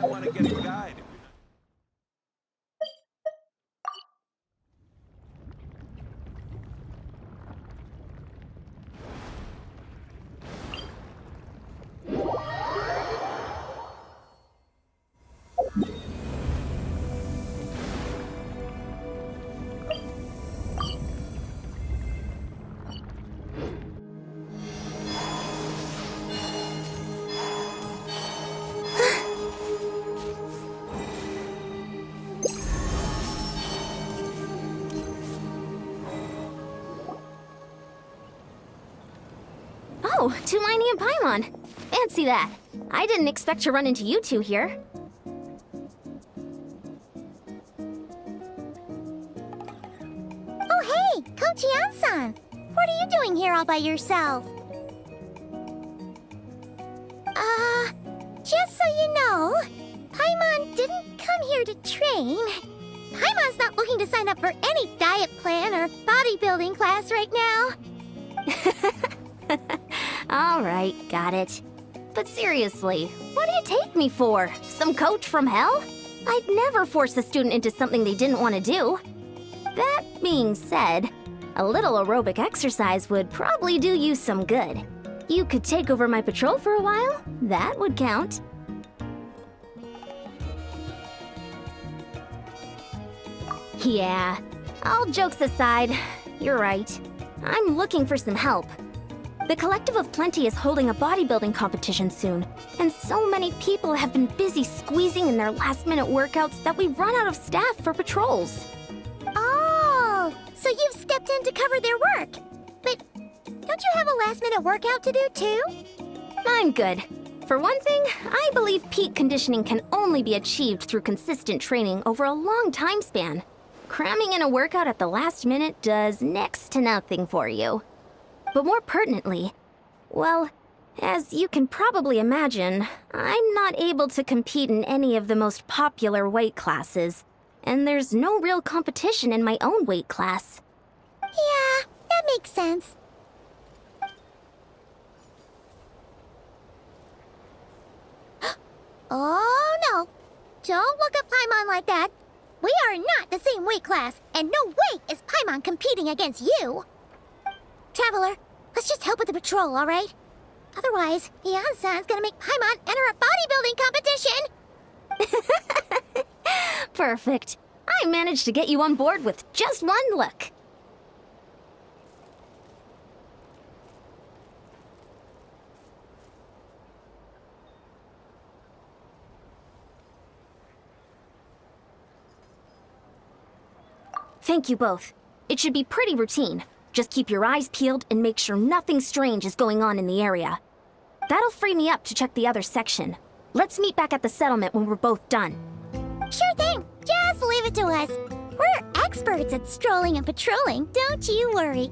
want to get a guide. Oh, Tumini and Paimon. Fancy that. I didn't expect to run into you two here. Oh, hey, Kochian-san. What are you doing here all by yourself? Just so you know, Paimon didn't come here to train. Paimon's not looking to sign up for any diet plan or bodybuilding class right now. All right, got it. But seriously, what do you take me for? Some coach from hell? I'd never force a student into something they didn't want to do. That being said, a little aerobic exercise would probably do you some good. You could take over my patrol for a while. That would count. Yeah, all jokes aside, you're right. I'm looking for some help. The Collective of Plenty is holding a bodybuilding competition soon, and so many people have been busy squeezing in their last-minute workouts that we've run out of staff for patrols. Oh, so you've stepped in to cover their work. But don't you have a last-minute workout to do too? I'm good. For one thing, I believe peak conditioning can only be achieved through consistent training over a long time span. Cramming in a workout at the last minute does next to nothing for you. But more pertinently, well, as you can probably imagine, I'm not able to compete in any of the most popular weight classes, and there's no real competition in my own weight class. Yeah, that makes sense. Oh no! Don't look at Paimon like that. We are not the same weight class, and no way is Paimon competing against you. Traveler, let's just help with the patrol, all right? Otherwise, Yan-san's gonna make Paimon enter a bodybuilding competition. Perfect. I managed to get you on board with just one look. Thank you both. It should be pretty routine. Just keep your eyes peeled and make sure nothing strange is going on in the area. That'll free me up to check the other section. Let's meet back at the settlement when we're both done. Sure thing. Just leave it to us. We're experts at strolling and patrolling, don't you worry.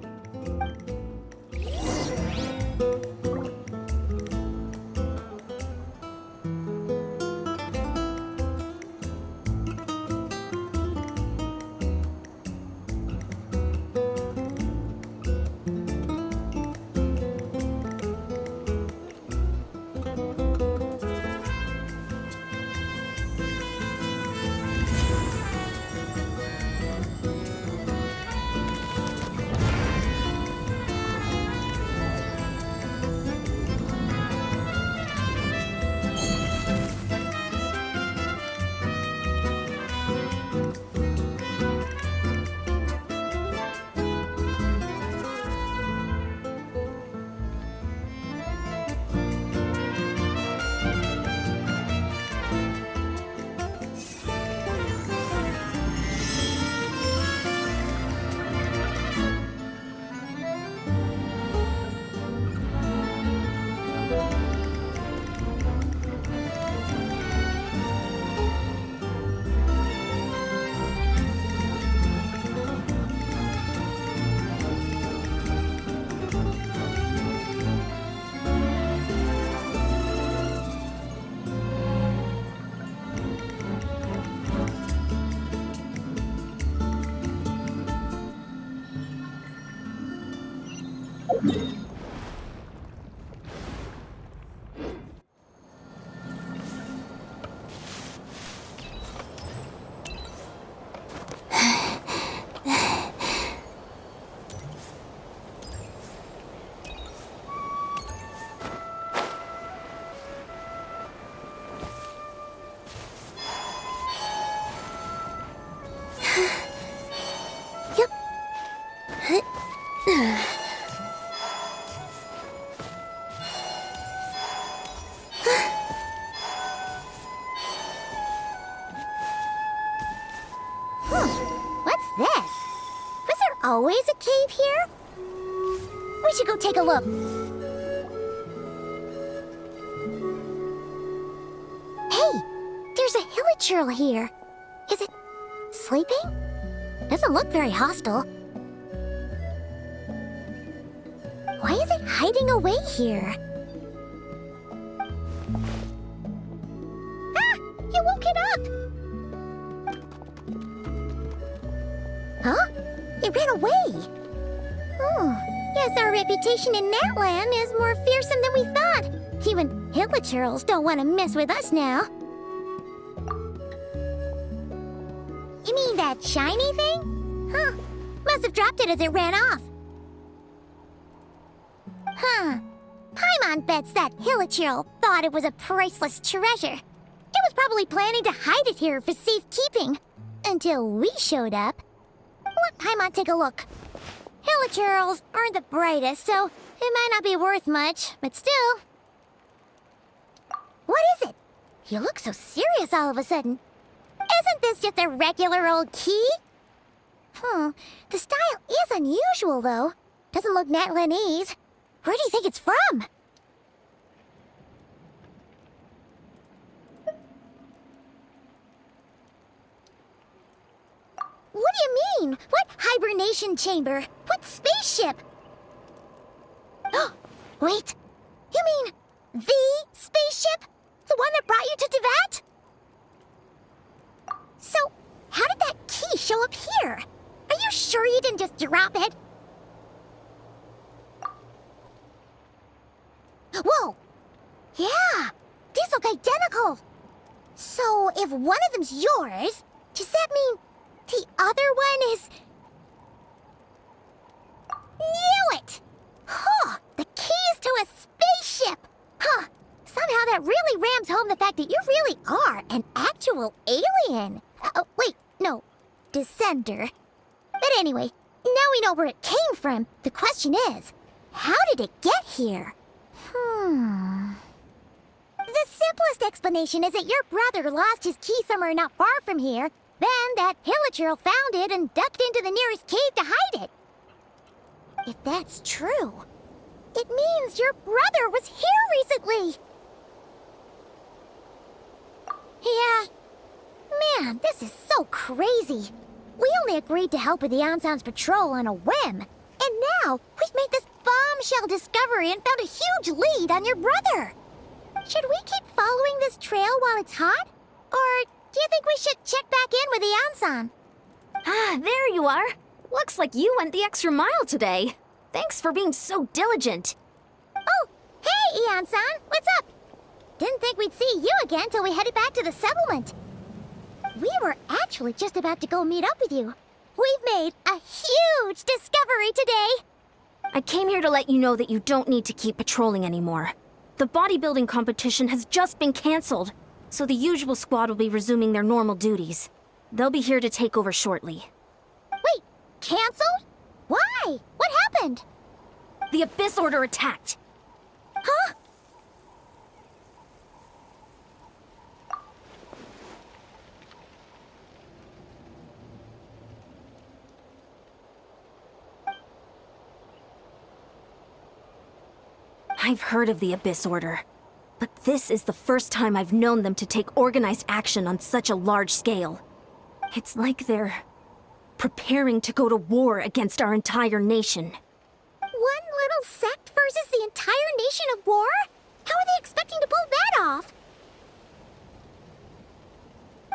is a cave here? We should go take a look. Hey, there's a hilichurl here. Is it sleeping? Doesn't look very hostile. Why is it hiding away here? Ah! You woke it up! Huh? It ran away. Oh, yes, our reputation in Natlan is more fearsome than we thought. Even hilichurls don't want to mess with us now. You mean that shiny thing? Huh. Must have dropped it as it ran off. Huh. Paimon bets that hilichurl thought it was a priceless treasure. It was probably planning to hide it here for safekeeping. Until we showed up. Let Paimon take a look. Hilichurls aren't the brightest, so it might not be worth much, but still. What is it? You look so serious all of a sudden. Isn't this just a regular old key? The style is unusual, though. Doesn't look Natlanese. Where do you think it's from? What do you mean? What hibernation chamber? What spaceship? Wait, you mean the spaceship? The one that brought you to Teyvat? So, how did that key show up here? Are you sure you didn't just drop it? Whoa! Yeah, these look identical. So, if one of them's yours, does that mean the other one is... Knew it! Huh, the keys to a spaceship! Huh, somehow that really rams home the fact that you really are an actual alien. Oh, wait, no, descender. But anyway, now we know where it came from. The question is, how did it get here? The simplest explanation is that your brother lost his key somewhere not far from here. Then that hilichurl found it and ducked into the nearest cave to hide it. If that's true, it means your brother was here recently. Yeah. Man, this is so crazy. We only agreed to help with the Anson's patrol on a whim. And now we've made this bombshell discovery and found a huge lead on your brother. Should we keep following this trail while it's hot? Or do you think we should check back in with the Anson? Ah, there you are. Looks like you went the extra mile today. Thanks for being so diligent. Oh, hey, Anson, what's up? Didn't think we'd see you again till we headed back to the settlement. We were actually just about to go meet up with you. We've made a huge discovery today. I came here to let you know that you don't need to keep patrolling anymore. The bodybuilding competition has just been canceled, so the usual squad will be resuming their normal duties. They'll be here to take over shortly. Wait, canceled? Why? What happened? The Abyss Order attacked. Huh? I've heard of the Abyss Order, but this is the first time I've known them to take organized action on such a large scale. It's like they're preparing to go to war against our entire nation. One little sect versus the entire nation of war? How are they expecting to pull that off?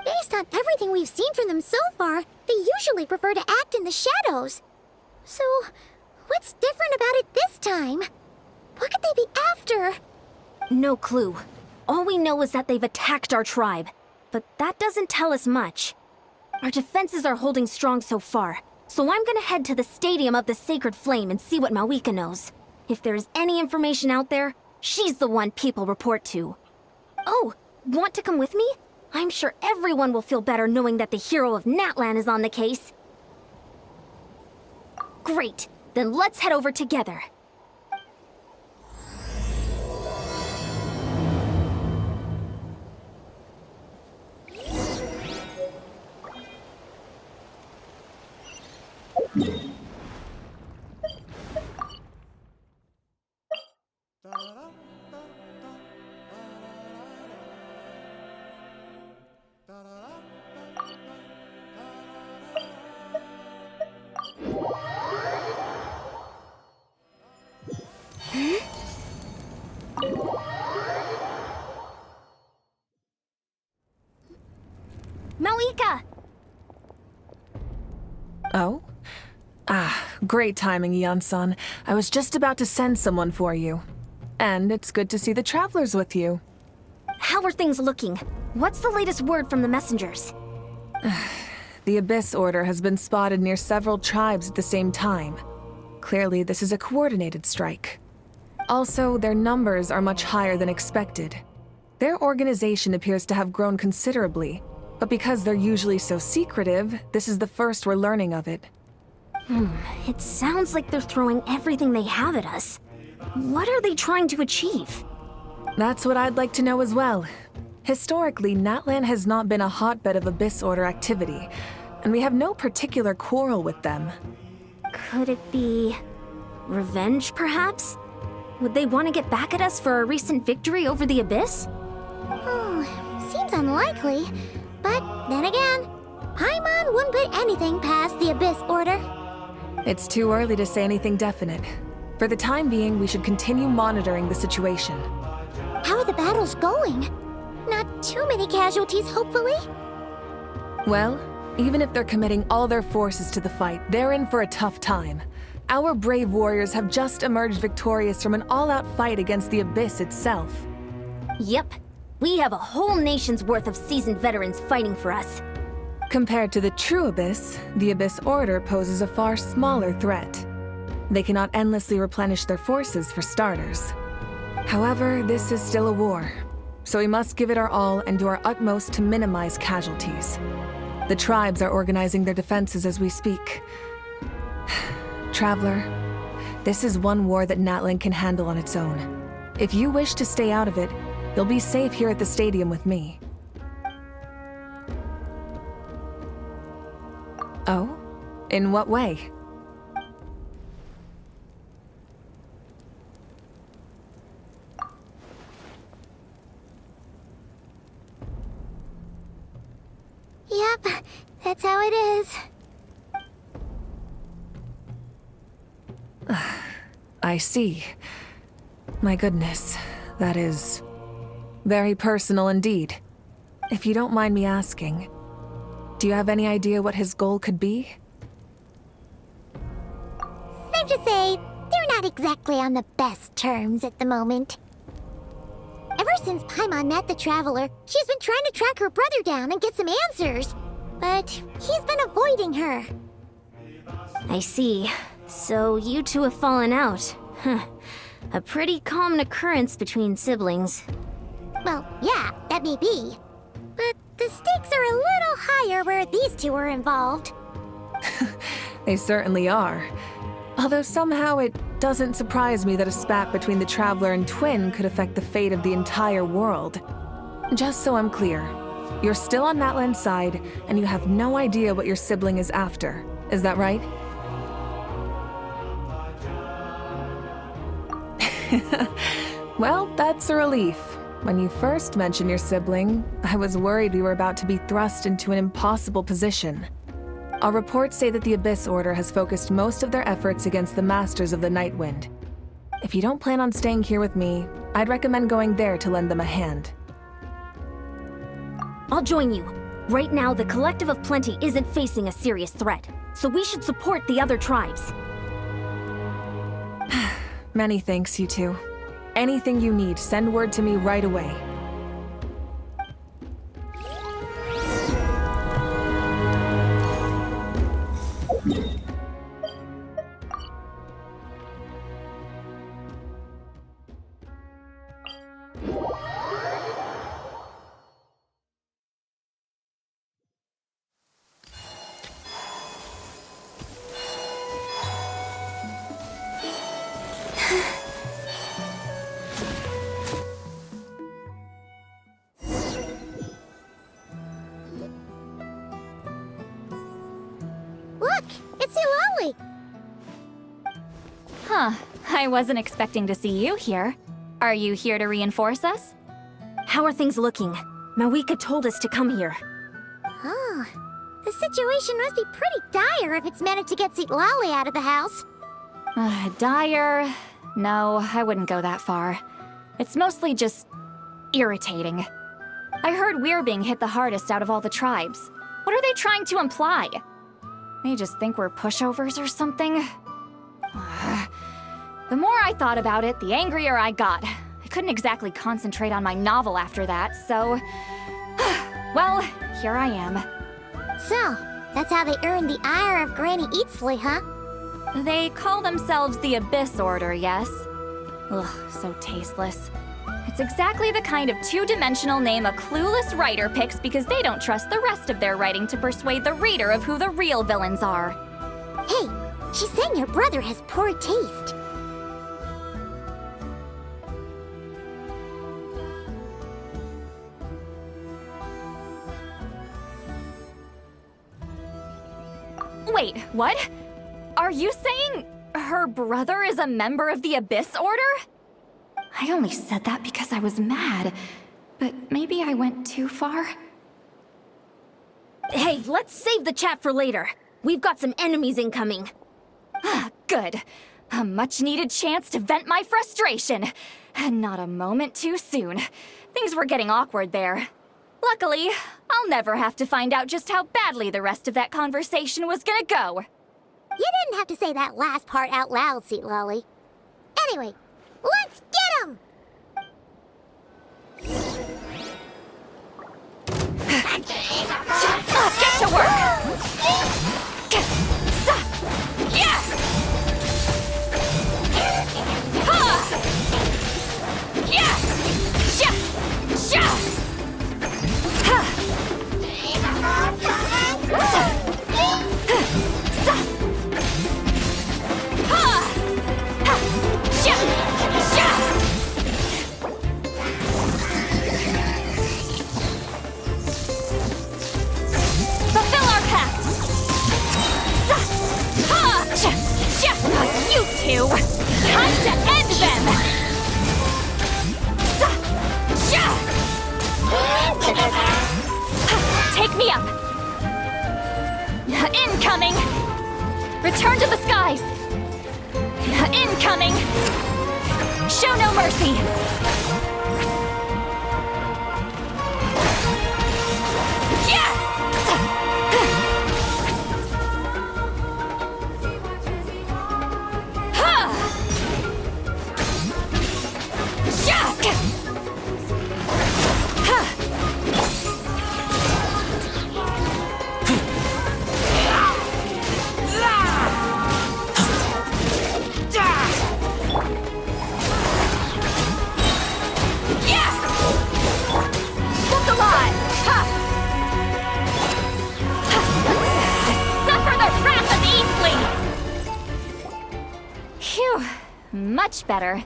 Based on everything we've seen from them so far, they usually prefer to act in the shadows. So, what's different about it this time? What could they be after? No clue. All we know is that they've attacked our tribe, but that doesn't tell us much. Our defenses are holding strong so far, so I'm gonna head to the Stadium of the Sacred Flame and see what Mawika knows. If there is any information out there, she's the one people report to. Oh, want to come with me? I'm sure everyone will feel better knowing that the hero of Natlan is on the case. Great, then let's head over together. Mauika! Oh? Great timing, Eon-san. I was just about to send someone for you. And it's good to see the travelers with you. How are things looking? What's the latest word from the messengers? The Abyss Order has been spotted near several tribes at the same time. Clearly, this is a coordinated strike. Also, their numbers are much higher than expected. Their organization appears to have grown considerably, but because they're usually so secretive, this is the first we're learning of it. It sounds like they're throwing everything they have at us. What are they trying to achieve? That's what I'd like to know as well. Historically, Natlan has not been a hotbed of Abyss Order activity, and we have no particular quarrel with them. Could it be revenge, perhaps? Would they want to get back at us for our recent victory over the Abyss? Seems unlikely. But then again, Paimon wouldn't put anything past the Abyss Order. It's too early to say anything definite. For the time being, we should continue monitoring the situation. How are the battles going? Not too many casualties, hopefully? Well, even if they're committing all their forces to the fight, they're in for a tough time. Our brave warriors have just emerged victorious from an all-out fight against the Abyss itself. Yep. We have a whole nation's worth of seasoned veterans fighting for us. Compared to the true Abyss, the Abyss Order poses a far smaller threat. They cannot endlessly replenish their forces, for starters. However, this is still a war, so we must give it our all and do our utmost to minimize casualties. The tribes are organizing their defenses as we speak. Traveler, this is one war that Natlan can handle on its own. If you wish to stay out of it, you'll be safe here at the stadium with me. Oh? In what way? Yep, that's how it is. I see. My goodness, that is very personal indeed. If you don't mind me asking, do you have any idea what his goal could be? Safe to say, they're not exactly on the best terms at the moment. Ever since Paimon met the Traveler, she's been trying to track her brother down and get some answers. But he's been avoiding her. I see. So you two have fallen out. Huh. A pretty common occurrence between siblings. Well, yeah, that may be. But the stakes are a little higher where these two are involved. They certainly are. Although somehow it doesn't surprise me that a spat between the Traveler and Twin could affect the fate of the entire world. Just so I'm clear, you're still on Natlan's side, and you have no idea what your sibling is after. Is that right? Well, that's a relief. When you first mentioned your sibling, I was worried we were about to be thrust into an impossible position. Our reports say that the Abyss Order has focused most of their efforts against the Masters of the Nightwind. If you don't plan on staying here with me, I'd recommend going there to lend them a hand. I'll join you. Right now, the Collective of Plenty isn't facing a serious threat, so we should support the other tribes. Many thanks, you two. Anything you need, send word to me right away. Look, it's Eulalie! Huh. I wasn't expecting to see you here. Are you here to reinforce us? How are things looking? Mauika told us to come here. Oh, the situation must be pretty dire if it's managed to get Eulalie out of the house. Dire? No, I wouldn't go that far. It's mostly just irritating. I heard we're being hit the hardest out of all the tribes. What are they trying to imply? They just think we're pushovers or something? The more I thought about it, the angrier I got. I couldn't exactly concentrate on my novel after that, so... well, here I am. So, that's how they earned the ire of Granny Eatsley, huh? They call themselves the Abyss Order, yes? Ugh, so tasteless. It's exactly the kind of two-dimensional name a clueless writer picks because they don't trust the rest of their writing to persuade the reader of who the real villains are. Hey, she's saying your brother has poor taste. Wait, what? Are you saying her brother is a member of the Abyss Order? I only said that because I was mad, but maybe I went too far. Hey, let's save the chat for later. We've got some enemies incoming. Good. A much-needed chance to vent my frustration. And not a moment too soon. Things were getting awkward there. Luckily, I'll never have to find out just how badly the rest of that conversation was gonna go. You didn't have to say that last part out loud, Seat Lolly. Anyway, let's get him! Get to work! Yeah! Yeah! Sha! Sha! Fulfill our pact! You two! Time to end them! Take me up! Incoming! Return to the skies! Incoming! Show no mercy! Much better.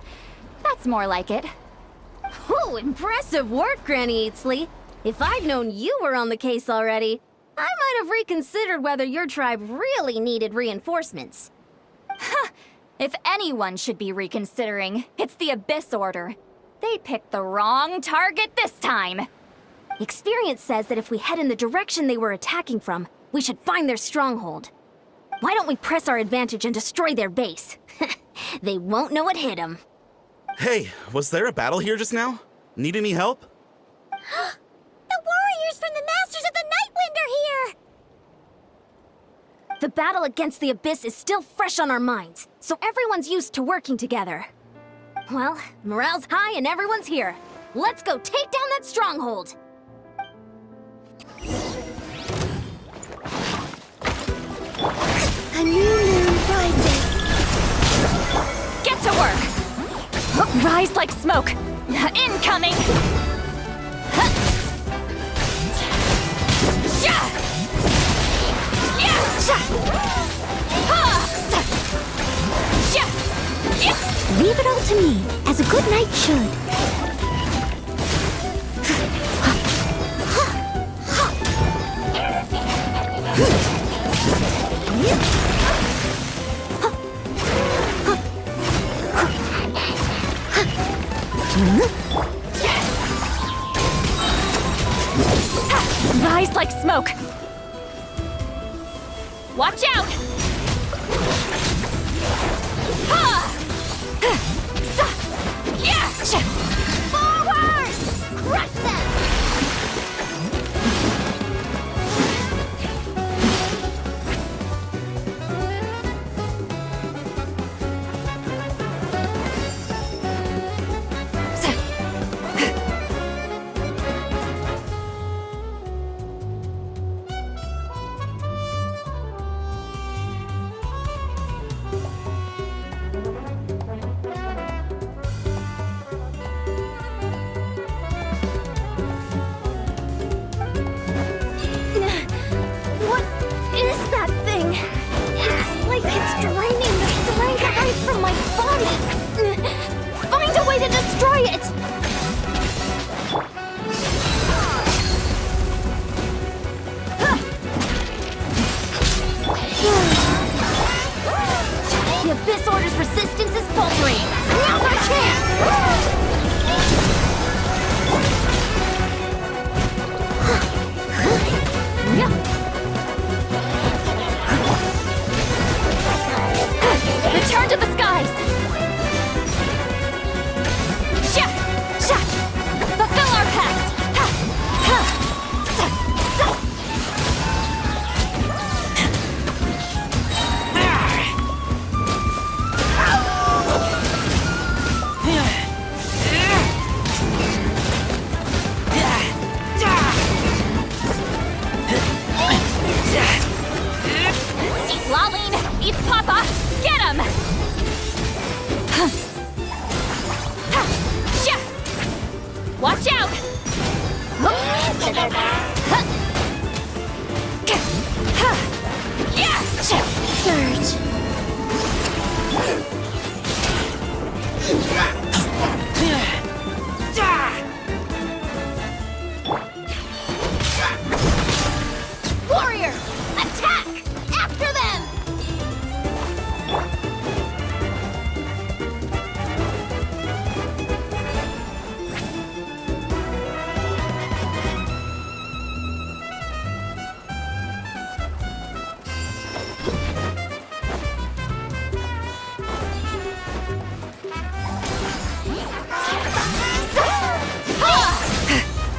That's more like it. Oh, impressive work, Granny Eatsley. If I'd known you were on the case already, I might have reconsidered whether your tribe really needed reinforcements. If anyone should be reconsidering, it's the Abyss Order. They picked the wrong target this time. Experience says that if we head in the direction they were attacking from, we should find their stronghold. Why don't we press our advantage and destroy their base? They won't know what hit them. Hey, was there a battle here just now? Need any help? The warriors from the Masters of the Nightwind are here! The battle against the Abyss is still fresh on our minds, so everyone's used to working together. Well, morale's high and everyone's here. Let's go take down that stronghold! A new moon rises. Get to work! Rise like smoke! Incoming! Leave it all to me, as a good knight should. Rise like smoke! Watch out! Forward! Crush them! Surge. Warriors, attack! After them!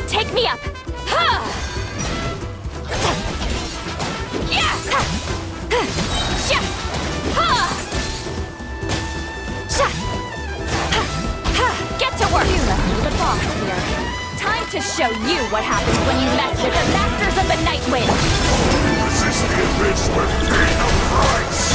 Take me up! Ha! Yeah! Sha! Ha! Sha! Get to work! You left me the boss here. Time to show you what happens when you mess with the Masters of the Night Wind! Resist the abyss with paying a price!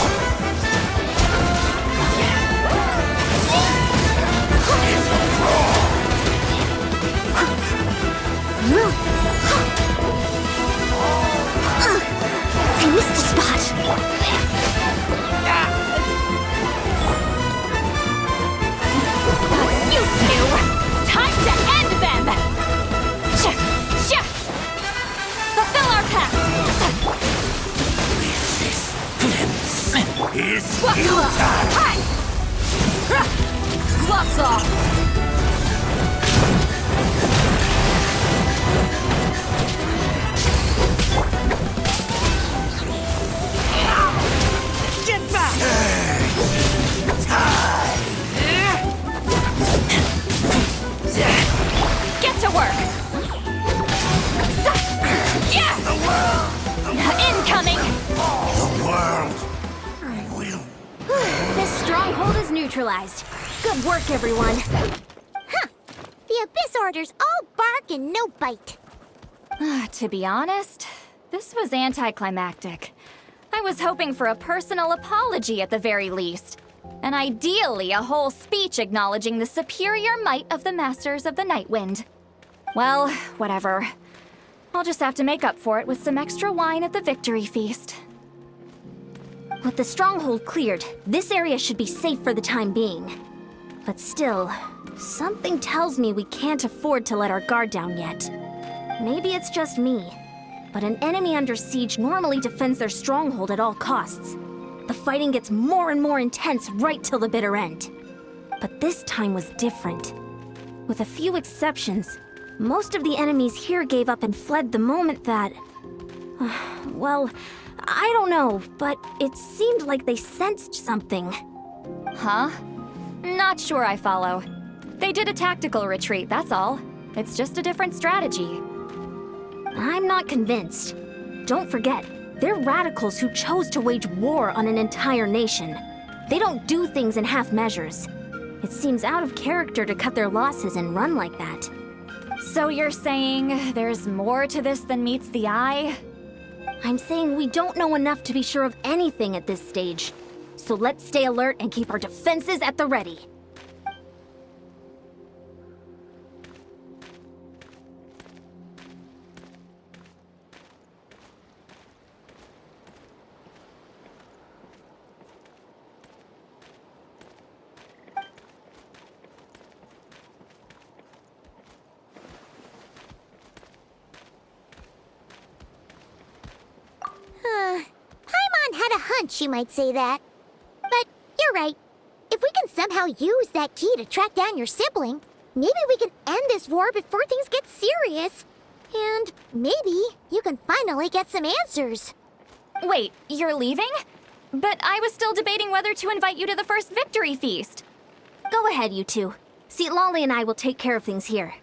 I missed a spot. You two! Time to end them! Sha! Sha! Fulfill our pact! It's Hi! Gloves off! Get back! Get to work! Yeah! Incoming! the world will. This stronghold is neutralized. Good work, everyone. The Abyss Orders all bark and no bite. To be honest, this was anticlimactic. I was hoping for a personal apology at the very least. And ideally, a whole speech acknowledging the superior might of the Masters of the Night Wind. Well, whatever. I'll just have to make up for it with some extra wine at the victory feast. With the stronghold cleared, this area should be safe for the time being. But still, something tells me we can't afford to let our guard down yet. Maybe it's just me, but an enemy under siege normally defends their stronghold at all costs. The fighting gets more and more intense right till the bitter end. But this time was different. With a few exceptions, most of the enemies here gave up and fled the moment that... well, I don't know, but it seemed like they sensed something. Huh? Not sure I follow. They did a tactical retreat, that's all. It's just a different strategy. I'm not convinced. Don't forget, they're radicals who chose to wage war on an entire nation. They don't do things in half measures. It seems out of character to cut their losses and run like that. So you're saying there's more to this than meets the eye? I'm saying we don't know enough to be sure of anything at this stage. So let's stay alert and keep our defenses at the ready. Paimon had a hunch you might say that. But you're right. If we can somehow use that key to track down your sibling, maybe we can end this war before things get serious. And maybe you can finally get some answers. Wait, you're leaving? But I was still debating whether to invite you to the first victory feast. Go ahead, you two. See, Lolly and I will take care of things here.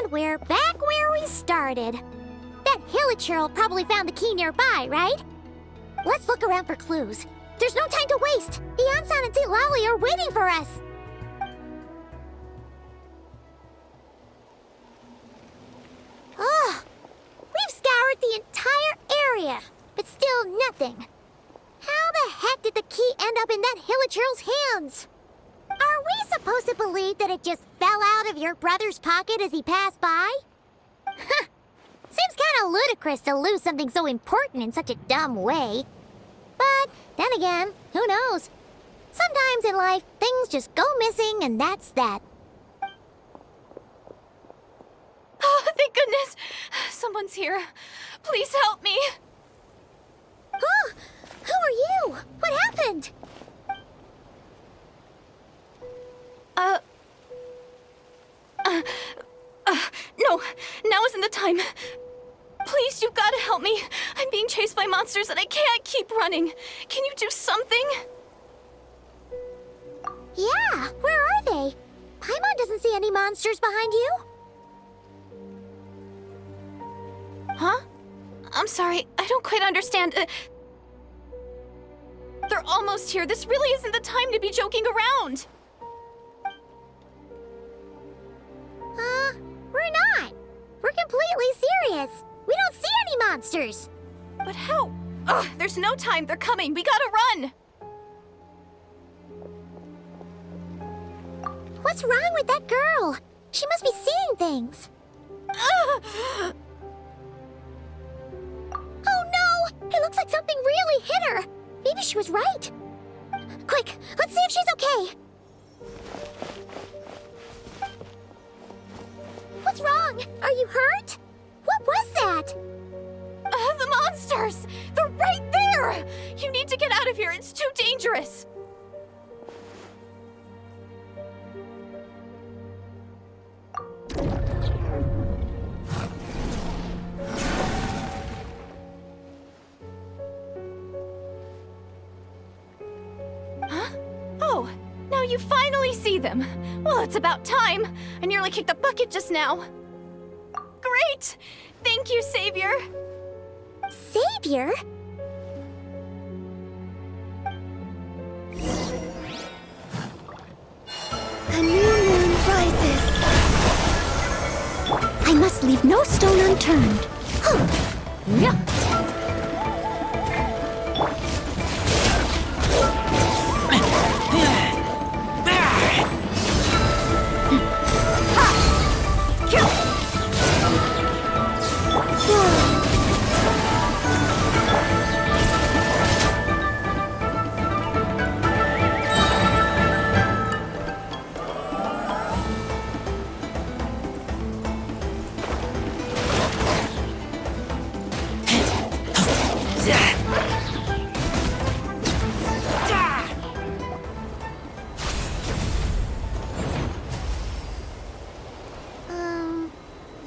And we're back where we started. That Hilichurl probably found the key nearby, right? Let's look around for clues. There's no time to waste. The Ansan and Zitlali are waiting for us. Ugh. We've scoured the entire area, but still nothing. How the heck did the key end up in that Hilichurl's hands? Are we supposed to believe that it just fell out of your brother's pocket as he passed by? Seems kinda ludicrous to lose something so important in such a dumb way. But then again, who knows? Sometimes in life, things just go missing and that's that. Oh, thank goodness! Someone's here. Please help me. Huh? Who are you? What happened? No, now isn't the time. Please, you've got to help me. I'm being chased by monsters and I can't keep running. Can you do something? Yeah, where are they? Paimon doesn't see any monsters behind you. Huh? I'm sorry, I don't quite understand. They're almost here. This really isn't the time to be joking around. We're not. We're completely serious. We don't see any monsters. But how? Ugh, there's no time. They're coming. We gotta run. What's wrong with that girl? She must be seeing things. Ugh. Oh no! It looks like something really hit her. Maybe she was right. Quick, let's see if she's okay. What's wrong? Are you hurt? What was that? The monsters! They're right there! You need to get out of here. It's too dangerous. Huh? Oh, now you finally see them. Well, it's about time. I nearly kicked the bucket just now. Great! Thank you, Savior. Savior? A new moon rises. I must leave no stone unturned. Yeah.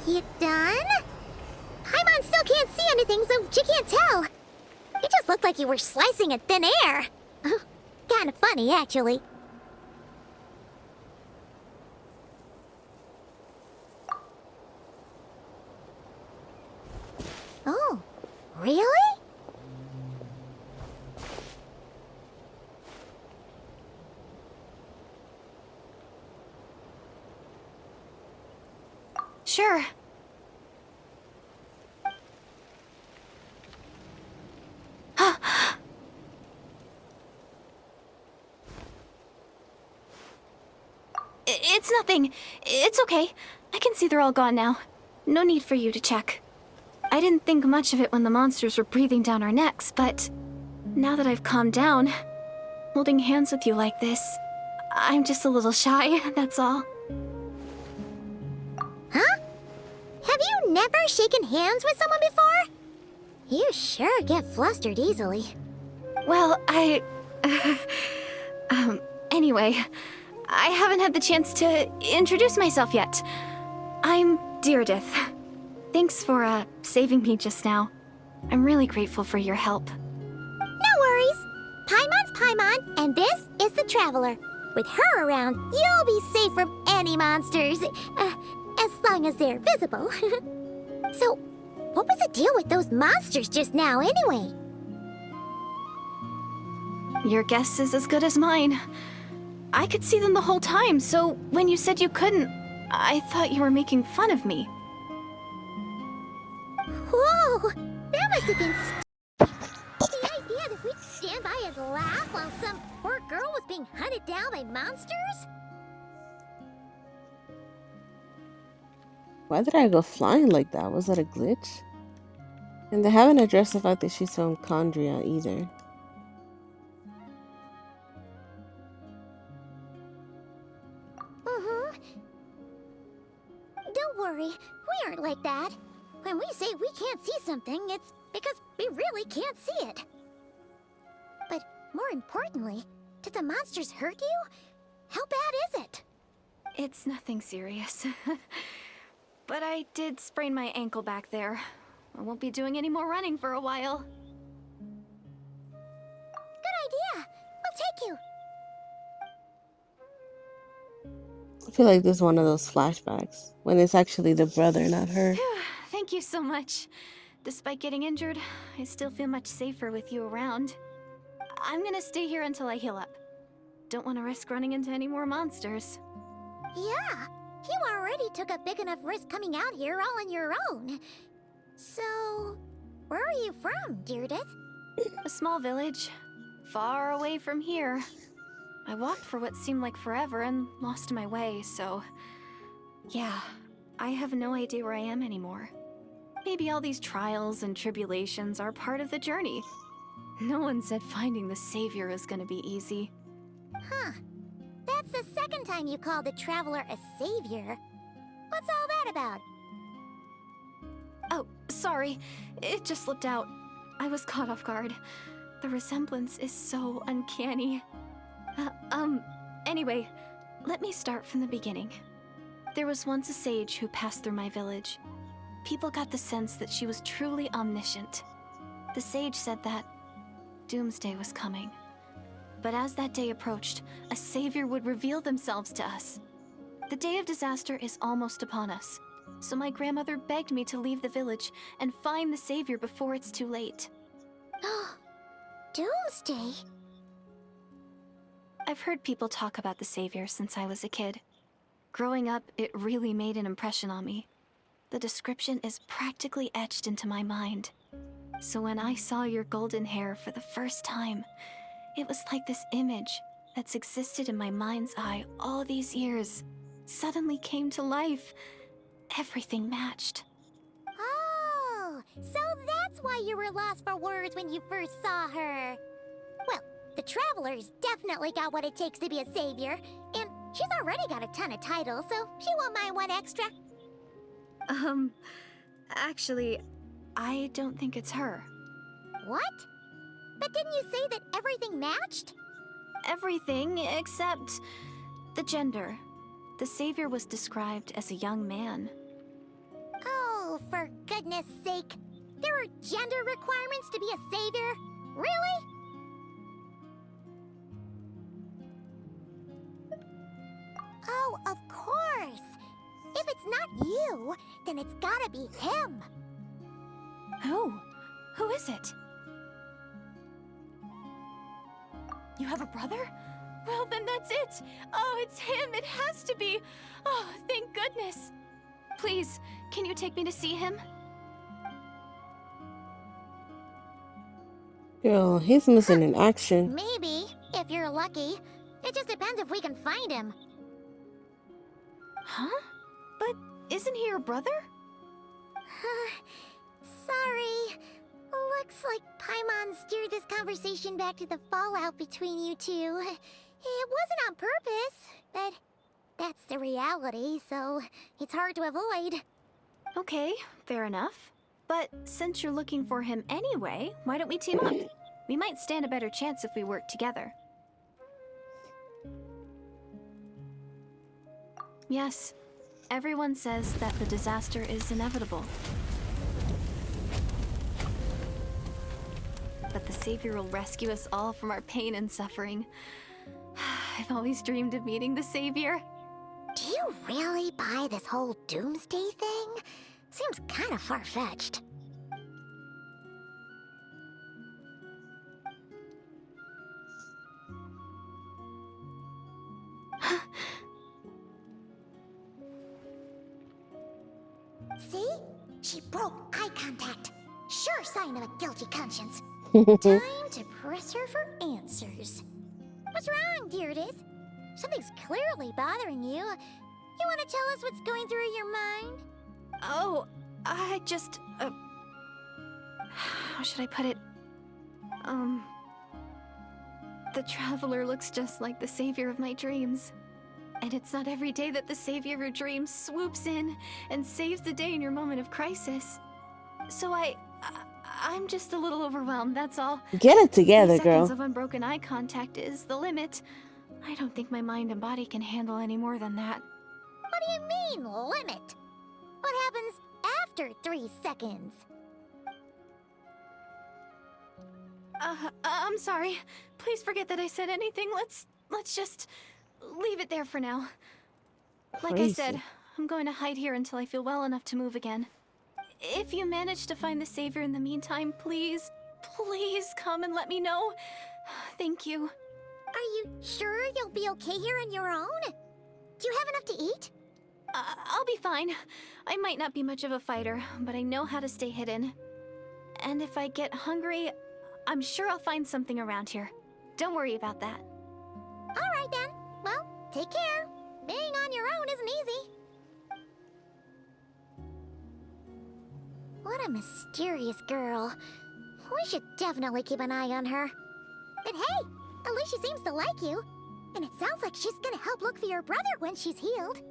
You done? Paimon still can't see anything, so she can't tell. It just looked like you were slicing at thin air. Kinda funny, actually. Oh, really? Sure. It's nothing. It's okay. I can see they're all gone now. No need for you to check. I didn't think much of it when the monsters were breathing down our necks, but now that I've calmed down, holding hands with you like this, I'm just a little shy, that's all. Huh? Have you never shaken hands with someone before? You sure get flustered easily. Well, anyway, I haven't had the chance to introduce myself yet. I'm Deirdith. Thanks for, saving me just now. I'm really grateful for your help. No worries. Paimon's Paimon, and this is the Traveler. With her around, you'll be safe from any monsters. As long as they're visible. So, what was the deal with those monsters just now, anyway? Your guess is as good as mine. I could see them the whole time, so when you said you couldn't, I thought you were making fun of me. Whoa! That must have been the idea that we'd stand by and laugh while some poor girl was being hunted down by monsters? Why did I go flying like that? Was that a glitch? And they haven't addressed the fact that she's from Chondria either. Don't worry, we aren't like that. When we say we can't see something, it's because we really can't see it. But more importantly, did the monsters hurt you? How bad is it? It's nothing serious. But I did sprain my ankle back there. I won't be doing any more running for a while. Good idea. We'll take you. I feel like this is one of those flashbacks when it's actually the brother, not her. Thank you so much. Despite getting injured, I still feel much safer with you around. I'm gonna stay here until I heal up. Don't want to risk running into any more monsters. Yeah, you already took a big enough risk coming out here all on your own. So, where are you from, Deirdre? A small village, far away from here. I walked for what seemed like forever and lost my way, so... yeah, I have no idea where I am anymore. Maybe all these trials and tribulations are part of the journey. No one said finding the Savior is gonna be easy. Huh. That's the second time you called the Traveler a savior. What's all that about? Oh, sorry. It just slipped out. I was caught off guard. The resemblance is so uncanny. Anyway, let me start from the beginning. There was once a sage who passed through my village. People got the sense that she was truly omniscient. The sage said that doomsday was coming. But as that day approached, a savior would reveal themselves to us. The day of disaster is almost upon us, so my grandmother begged me to leave the village and find the savior before it's too late. Doomsday? I've heard people talk about the savior since I was a kid. Growing up, it really made an impression on me. The description is practically etched into my mind. So when I saw your golden hair for the first time, it was like this image that's existed in my mind's eye all these years suddenly came to life. Everything matched. Oh, so that's why you were lost for words when you first saw her. Well, the Traveler's definitely got what it takes to be a savior, and she's already got a ton of titles, so she won't mind one extra. Actually, I don't think it's her. What? But didn't you say that everything matched? Everything except the gender. The savior was described as a young man. Oh, for goodness sake. There are gender requirements to be a savior? Really? Oh, of course. If it's not you, then it's gotta be him. Who? Who is it? You have a brother? Well, then that's it. Oh, it's him. It has to be. Oh, thank goodness. Please, can you take me to see him? Yo, he's missing in action. Maybe, if you're lucky. It just depends if we can find him. Huh? But isn't he your brother? Sorry. Looks like Paimon steered this conversation back to the fallout between you two. It wasn't on purpose, but that's the reality, so it's hard to avoid. Okay, fair enough. But since you're looking for him anyway, why don't we team up? We might stand a better chance if we work together. Yes, everyone says that the disaster is inevitable. But the Savior will rescue us all from our pain and suffering. I've always dreamed of meeting the Savior. Do you really buy this whole doomsday thing? Seems kind of far-fetched. See? She broke eye contact. Sure sign of a guilty conscience. Time to press her for answers. What's wrong, Deirdis? Something's clearly bothering you. You want to tell us what's going through your mind? Oh, I just, how should I put it? The Traveler looks just like the savior of my dreams. And it's not every day that the savior of your dreams swoops in and saves the day in your moment of crisis. So I'm just a little overwhelmed, that's all. Get it together, 3 seconds girl. of unbroken eye contact is the limit. I don't think my mind and body can handle any more than that. What do you mean, limit? What happens after 3 seconds? I'm sorry. Please forget that I said anything. Let's just leave it there for now. Like I said, Crazy. I'm going to hide here until I feel well enough to move again. If you manage to find the savior in the meantime, please come and let me know. Thank you. Are you sure you'll be okay here on your own? Do you have enough to eat? I'll be fine. I might not be much of a fighter, but I know how to stay hidden. And if I get hungry, I'm sure I'll find something around here. Don't worry about that. All right then. Well, take care. Being on your own isn't easy. What a mysterious girl. We should definitely keep an eye on her. But hey, at least she seems to like you. And it sounds like she's gonna help look for your brother when she's healed.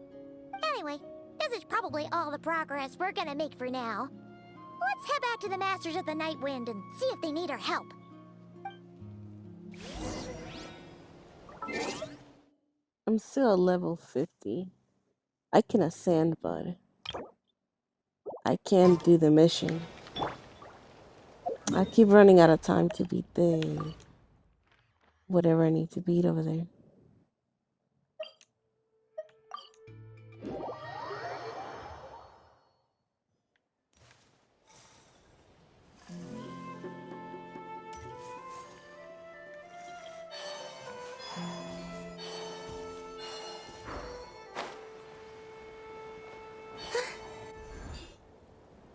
Anyway, this is probably all the progress we're gonna make for now. Let's head back to the Masters of the Night Wind and see if they need our help. I'm still at level 50. I can ascend, but I can't do the mission. I keep running out of time to beat the whatever I need to beat over there.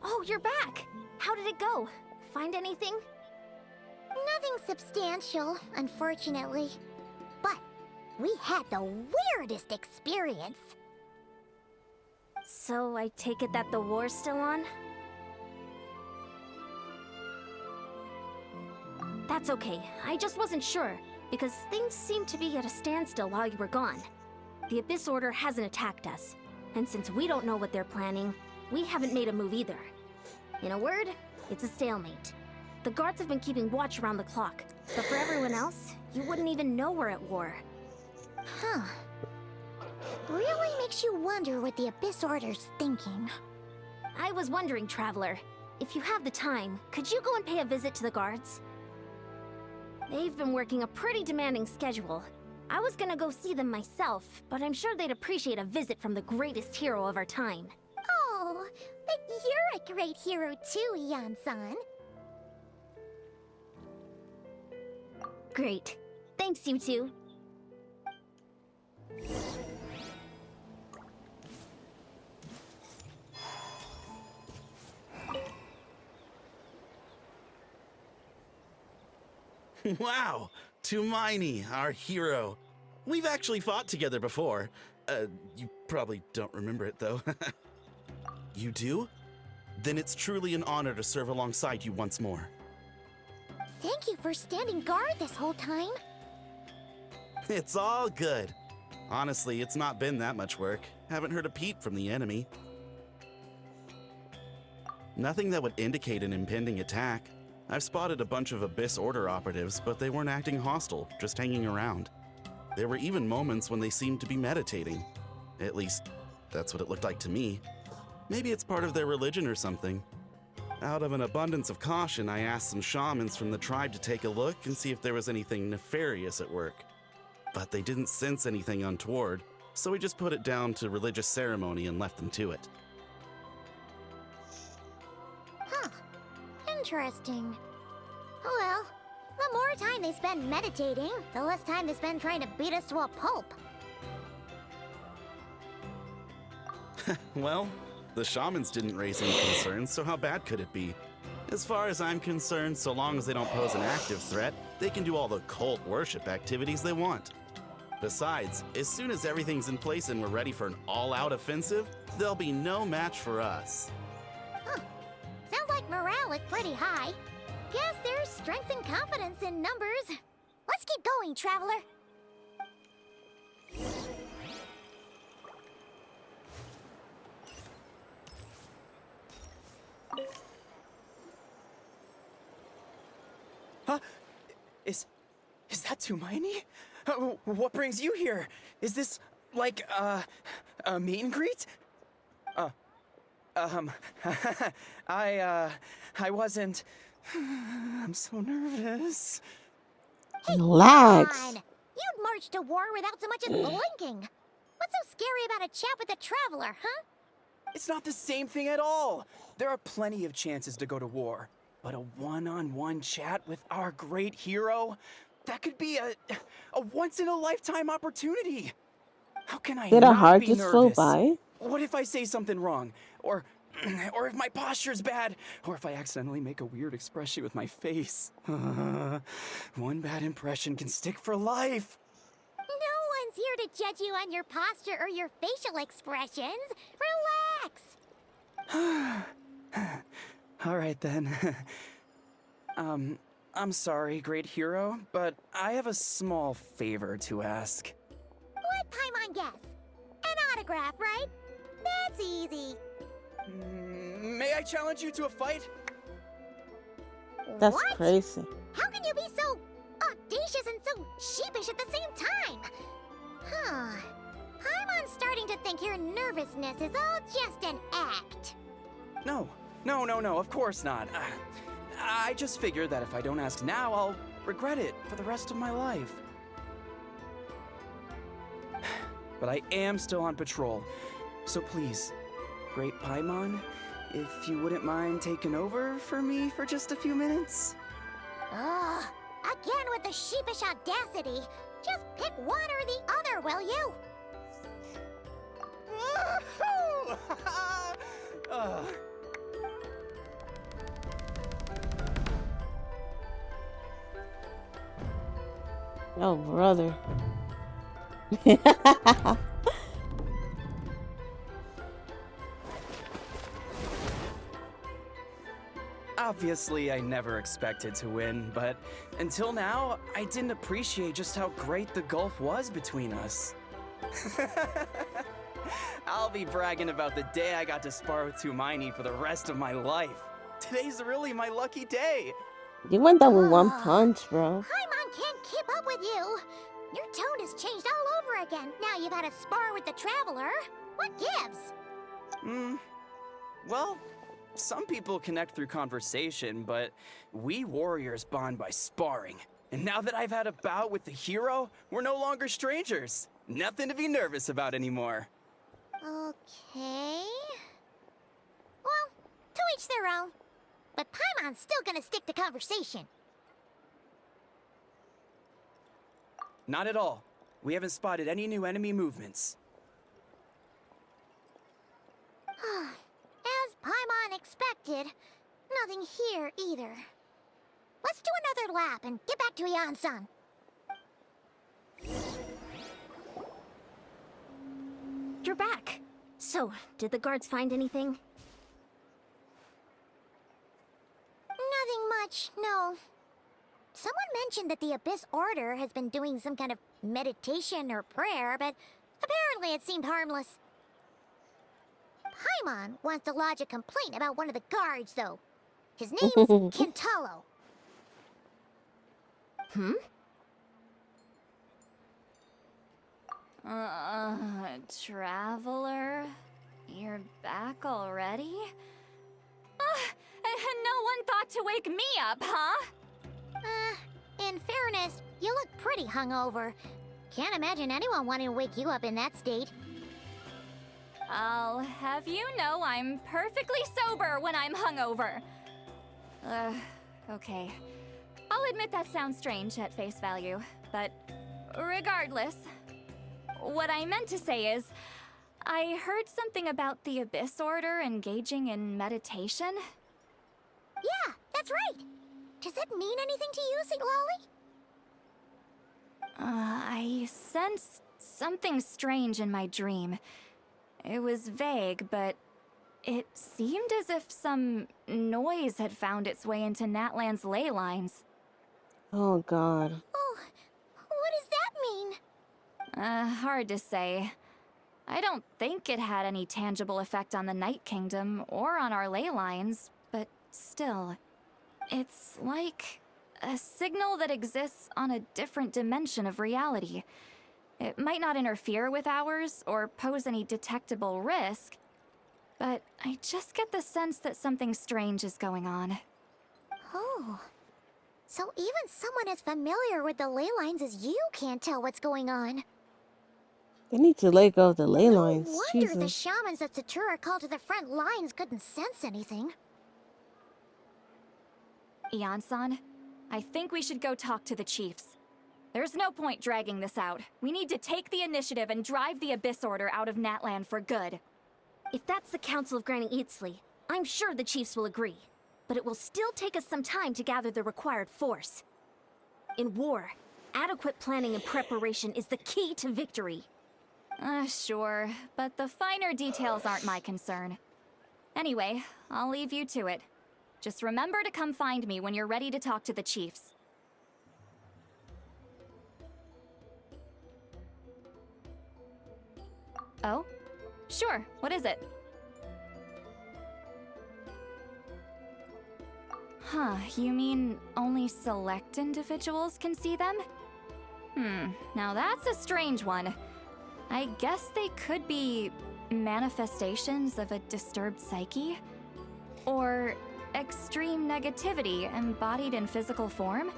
Oh, you're back! How did it go? Find anything? Nothing substantial, unfortunately. But we had the weirdest experience. So I take it that the war's still on? That's okay. I just wasn't sure, because things seemed to be at a standstill while you were gone. The Abyss Order hasn't attacked us, and since we don't know what they're planning, we haven't made a move either. In a word, it's a stalemate. The guards have been keeping watch around the clock, but for everyone else, you wouldn't even know we're at war. Huh. Really makes you wonder what the Abyss Order's thinking. I was wondering, Traveler, if you have the time, could you go and pay a visit to the guards? They've been working a pretty demanding schedule. I was gonna go see them myself, but I'm sure they'd appreciate a visit from the greatest hero of our time. Oh, but you're a great hero too, Yan-san. Great. Thanks, you two. Wow, Tumaini, our hero. We've actually fought together before. You probably don't remember it, though. You do? Then it's truly an honor to serve alongside you once more. Thank you for standing guard this whole time. It's all good. Honestly, it's not been that much work. Haven't heard a peep from the enemy. Nothing that would indicate an impending attack. I've spotted a bunch of Abyss Order operatives, but they weren't acting hostile, just hanging around. There were even moments when they seemed to be meditating. At least, that's what it looked like to me. Maybe it's part of their religion or something. Out of an abundance of caution, I asked some shamans from the tribe to take a look and see if there was anything nefarious at work. But they didn't sense anything untoward. so we just put it down to religious ceremony and left them to it. Huh. Interesting. Oh well, the more time they spend meditating, the less time they spend trying to beat us to a pulp. Well, the shamans didn't raise any concerns, so how bad could it be? As far as I'm concerned, so long as they don't pose an active threat, they can do all the cult worship activities they want. Besides, as soon as everything's in place and we're ready for an all-out offensive, there'll be no match for us. Huh. Sounds like morale is pretty high. Guess there's strength and confidence in numbers. Let's keep going, Traveler. Huh? Is that Tumaini? What brings you here? Is this like a meet and greet? I wasn't. I'm so nervous. Relax. Come on. You'd march to war without so much as blinking. What's so scary about a chat with a Traveler, huh? It's not the same thing at all. There are plenty of chances to go to war, but a one-on-one chat with our great hero, that could be a once-in-a-lifetime opportunity. How can I Did a not heart be just nervous? flow by? What if I say something wrong? Or if my posture's bad? Or if I accidentally make a weird expression with my face? One bad impression can stick for life. No one's here to judge you on your posture or your facial expressions. Relax. All right then. I'm sorry, great hero, but I have a small favor to ask. Let Paimon guess. An autograph, right? That's easy. May I challenge you to a fight? That's What? crazy. How can you be so audacious and so sheepish at the same time? Huh. Paimon's starting to think your nervousness is all just an act. No, of course not. I just figured that if I don't ask now, I'll regret it for the rest of my life. But I am still on patrol, so please, Great Paimon, if you wouldn't mind taking over for me for just a few minutes? Ugh. Again with the sheepish audacity. Just pick one or the other, will you? Ugh. Oh, brother. Obviously, I never expected to win, but until now, I didn't appreciate just how great the gulf was between us. I'll be bragging about the day I got to spar with Tumaini for the rest of my life. Today's really my lucky day. You went down with one Ah. punch, bro. Paimon can't keep up with you. Your tone has changed all over again. Now you've had a spar with the Traveler. What gives? Well, some people connect through conversation, but we warriors bond by sparring. And now that I've had a bout with the hero, we're no longer strangers. Nothing to be nervous about anymore. Okay. Well, to each their own. But Paimon's still gonna stick to conversation. Not at all. We haven't spotted any new enemy movements. As Paimon expected, nothing here either. Let's do another lap and get back to Yan-san. You're back. So, did the guards find anything? Nothing much, no. Someone mentioned that the Abyss Order has been doing some kind of meditation or prayer, but apparently it seemed harmless. Paimon wants to lodge a complaint about one of the guards, though. His name's Kintaro. Traveler? You're back already? And no one thought to wake me up, huh? In fairness, you look pretty hungover. Can't imagine anyone wanting to wake you up in that state. I'll have you know I'm perfectly sober when I'm hungover. Okay. I'll admit that sounds strange at face value, but regardless, what I meant to say is, I heard something about the Abyss Order engaging in meditation. Yeah, that's right. Does it mean anything to you, Siglali? I sensed something strange in my dream. It was vague, but it seemed as if some noise had found its way into Natlan's ley lines. Oh god. Oh, what does that mean? Hard to say. I don't think it had any tangible effect on the Night Kingdom or on our ley lines, but still. It's like a signal that exists on a different dimension of reality. It might not interfere with ours or pose any detectable risk, but I just get the sense that something strange is going on. Oh. So even someone as familiar with the ley lines as you can't tell what's going on. They need to let go of the ley lines. No wonder the Jesus. shamans that Satura called to the front lines couldn't sense anything. Ian-san, I think we should go talk to the chiefs. There's no point dragging this out. We need to take the initiative and drive the Abyss Order out of Natlan for good. If that's the Council of Granny Eatsley, I'm sure the chiefs will agree. But it will still take us some time to gather the required force. In war, adequate planning and preparation is the key to victory. Sure, but the finer details aren't my concern. Anyway, I'll leave you to it. Just remember to come find me when you're ready to talk to the chiefs. Oh? Sure, what is it? Huh, you mean only select individuals can see them? Now that's a strange one. I guess they could be manifestations of a disturbed psyche? Or extreme negativity embodied in physical form?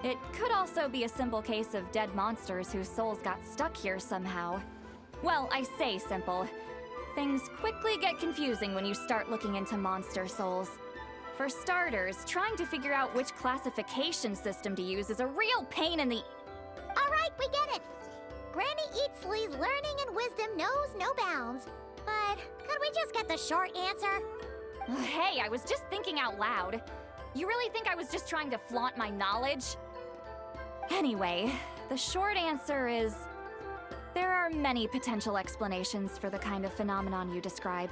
It could also be a simple case of dead monsters whose souls got stuck here somehow. Well, I say simple. Things quickly get confusing when you start looking into monster souls. For starters, trying to figure out which classification system to use is a real pain in the... Alright, we get it. Granny Eatsley's learning and wisdom knows no bounds. But could we just get the short answer? Hey, I was just thinking out loud. You really think I was just trying to flaunt my knowledge? Anyway, the short answer is... there are many potential explanations for the kind of phenomenon you describe.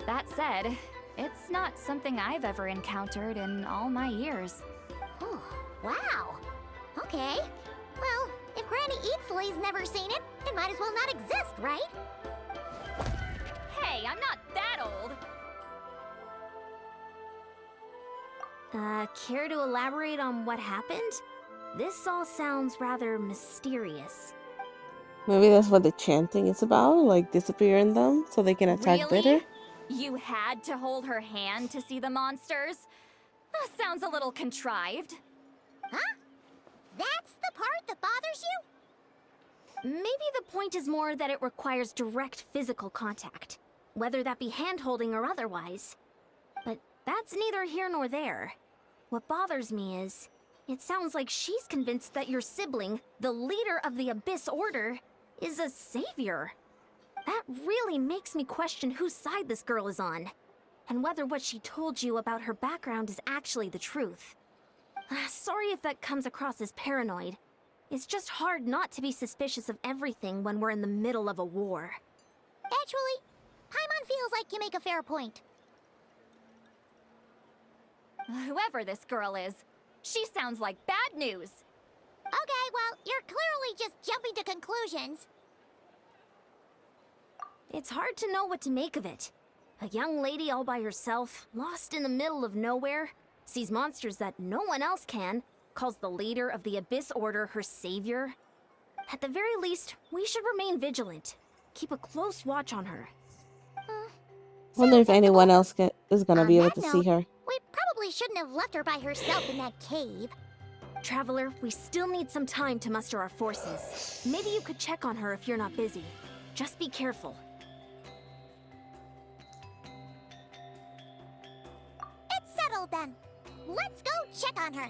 That said, it's not something I've ever encountered in all my years. Oh, wow. Okay. Well, if Granny Eatsley's never seen it, it might as well not exist, right? Hey, I'm not that old! Care to elaborate on what happened? This all sounds rather mysterious. Maybe that's what the chanting is about, like disappearing them so they can attack Really? better. You had to hold her hand to see the monsters? Sounds a little contrived. Huh? That's the part that bothers you? Maybe the point is more that it requires direct physical contact, whether that be hand-holding or otherwise. But that's neither here nor there. What bothers me is, it sounds like she's convinced that your sibling, the leader of the Abyss Order, is a savior. That really makes me question whose side this girl is on, and whether what she told you about her background is actually the truth. Sorry if that comes across as paranoid. It's just hard not to be suspicious of everything when we're in the middle of a war. Actually, Paimon feels like you make a fair point. Whoever this girl is, she sounds like bad news. Okay, well, you're clearly just jumping to conclusions. It's hard to know what to make of it. A young lady all by herself, lost in the middle of nowhere, sees monsters that no one else can, calls the leader of the Abyss Order her savior. At the very least, we should remain vigilant. Keep a close watch on her. Wonder if anyone else is gonna On be able that to note, see her. We probably shouldn't have left her by herself in that cave. Traveler, we still need some time to muster our forces. Maybe you could check on her if you're not busy. Just be careful. It's settled then. Let's go check on her.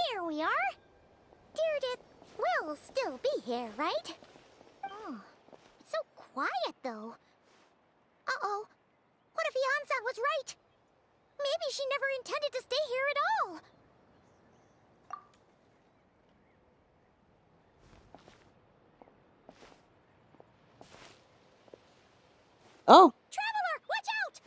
Here we are. Deirdre will still be here, right? Oh, it's so quiet though. Uh-oh. What if Yansan was right? Maybe she never intended to stay here at all. Oh, Traveler, watch out!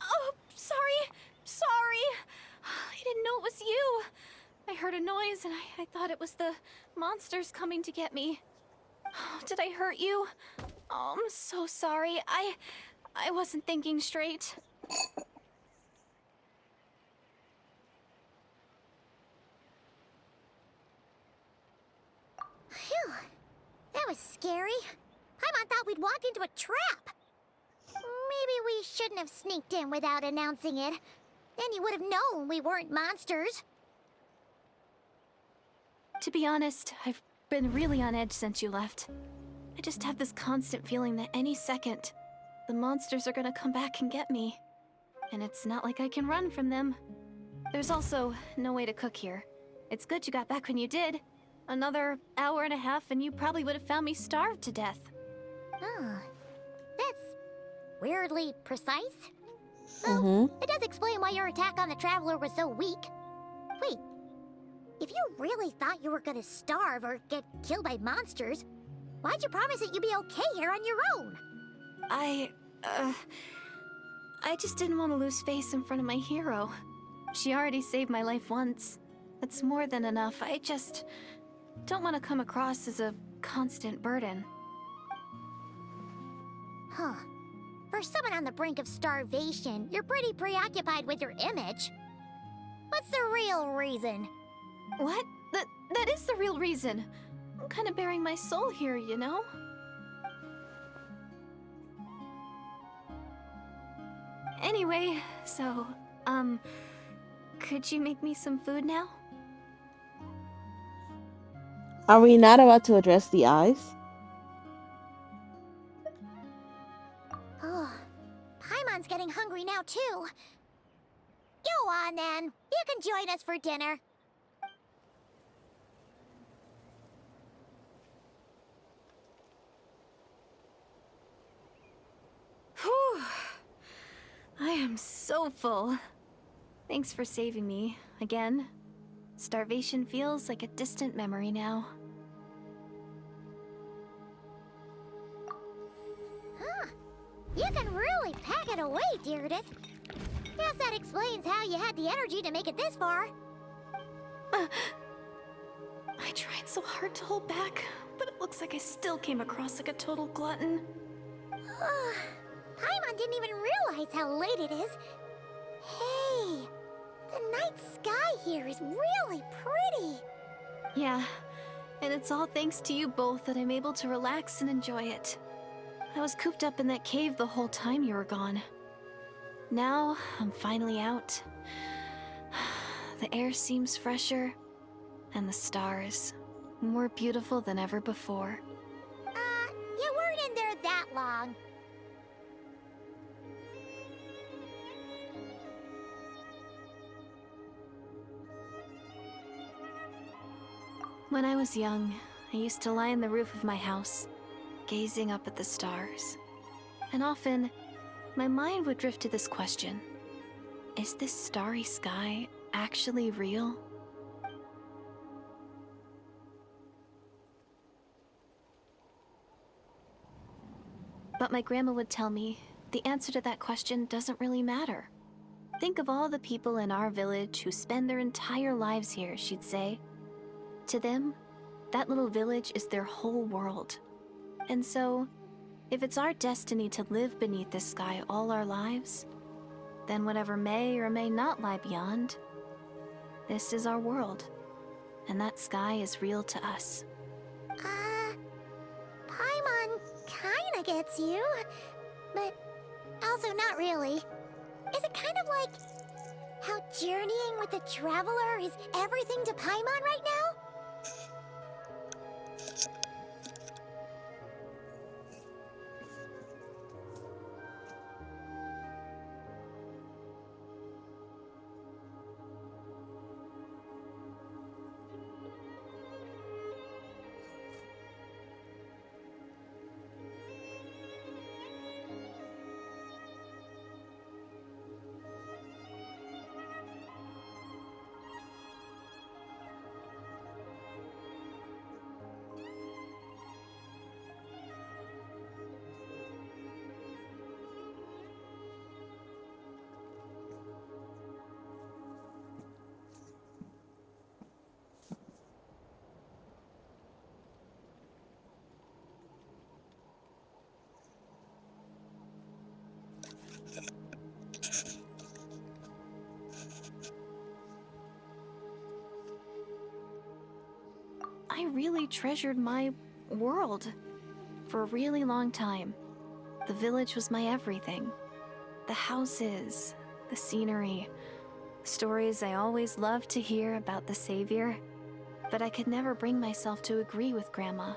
Oh, sorry. I didn't know it was you. I heard a noise and I thought it was the monsters coming to get me. Oh, did I hurt you? Oh, I'm so sorry. I wasn't thinking straight. Phew. That was scary. Paimon thought we'd walked into a trap. Maybe we shouldn't have sneaked in without announcing it. Then you would have known we weren't monsters. To be honest, I've been really on edge since you left. I just have this constant feeling that any second, the monsters are gonna come back and get me. And it's not like I can run from them. There's also no way to cook here. It's good you got back when you did. Another hour and a half and you probably would have found me starved to death. Oh, that's weirdly precise. It does explain why your attack on the Traveler was so weak. Wait, if you really thought you were gonna starve or get killed by monsters, why'd you promise that you'd be okay here on your own? I just didn't want to lose face in front of my hero. She already saved my life once. That's more than enough. I just don't want to come across as a constant burden. Huh. For someone on the brink of starvation, you're pretty preoccupied with your image. What's the real reason? What? That is the real reason. I'm kind of bearing my soul here, you know? Anyway, so, could you make me some food now? are we not about to address the eyes? Oh, Paimon's getting hungry now too. Go on then. You can join us for dinner. Whew. I am so full. Thanks for saving me, again. Starvation feels like a distant memory now. Huh. You can really pack it away, Deirdre. Guess that explains how you had the energy to make it this far. I tried so hard to hold back, but it looks like I still came across like a total glutton. Paimon didn't even realize how late it is. Hey, the night sky here is really pretty. Yeah, and it's all thanks to you both that I'm able to relax and enjoy it. I was cooped up in that cave the whole time you were gone. Now, I'm finally out. The air seems fresher, and the stars more beautiful than ever before. You weren't in there that long. When I was young, I used to lie on the roof of my house, gazing up at the stars. And often, my mind would drift to this question: is this starry sky actually real? But my grandma would tell me the answer to that question doesn't really matter. Think of all the people in our village who spend their entire lives here, she'd say. To them, that little village is their whole world. And so, if it's our destiny to live beneath this sky all our lives, then whatever may or may not lie beyond, this is our world. And that sky is real to us. Paimon kinda gets you, but also not really. Is it kind of like how journeying with the Traveler is everything to Paimon right now? I really treasured my world for a really long time. The village was my everything. The houses, the scenery, stories I always loved to hear about the Savior. But I could never bring myself to agree with Grandma.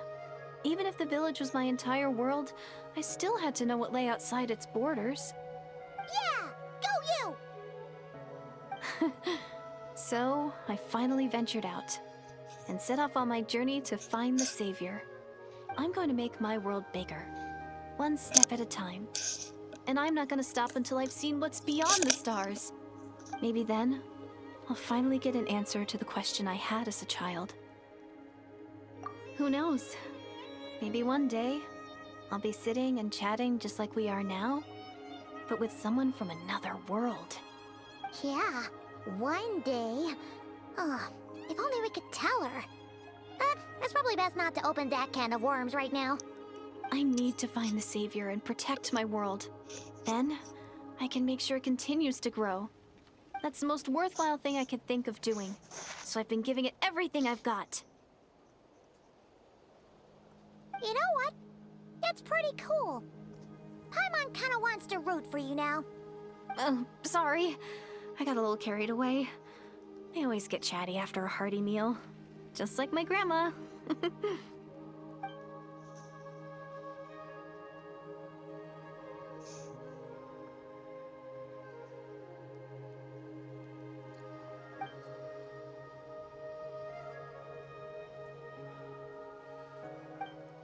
Even if the village was my entire world, I still had to know what lay outside its borders. Yeah! Go you! So, I finally ventured out and set off on my journey to find the Savior. I'm going to make my world bigger, one step at a time. And I'm not going to stop until I've seen what's beyond the stars. Maybe then, I'll finally get an answer to the question I had as a child. Who knows? Maybe one day, I'll be sitting and chatting just like we are now, but with someone from another world. Yeah, one day. Oh, if only we could tell her. But it's probably best not to open that can of worms right now. I need to find the Savior and protect my world. Then, I can make sure it continues to grow. That's the most worthwhile thing I could think of doing. So I've been giving it everything I've got. You know what? That's pretty cool. Paimon kinda wants to root for you now. Oh, sorry. I got a little carried away. I always get chatty after a hearty meal. Just like my grandma.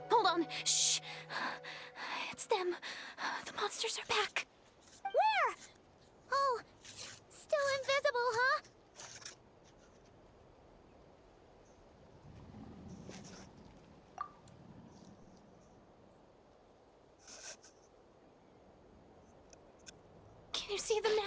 Hold on. Shh. It's them. The monsters are back. Where? Oh, still invisible, huh? Can you see them now?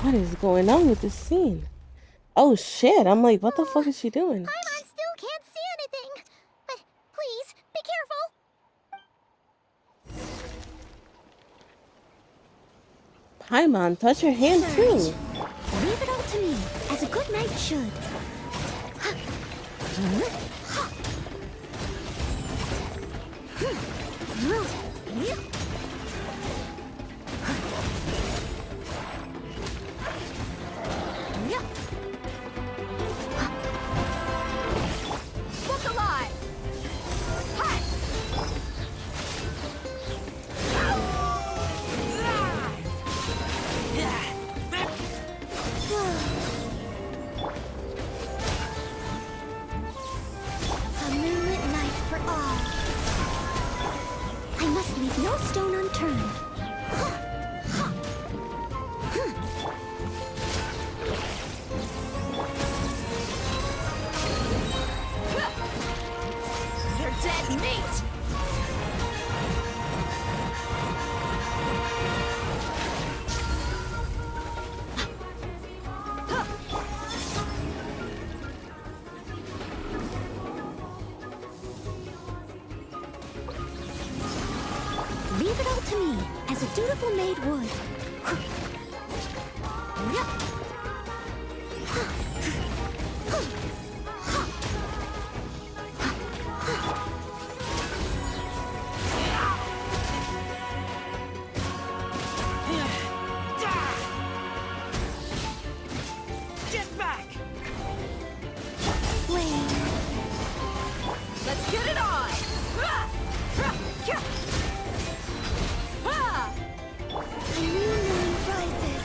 What is going on with this scene? Oh shit, I'm like, what the fuck is she doing? Paimon still can't see anything. But please, be careful. Paimon, touch your hand too. Leave it all to me, as a good knight should. beautiful made wood. Get back! Let's get it on! A new moon rises.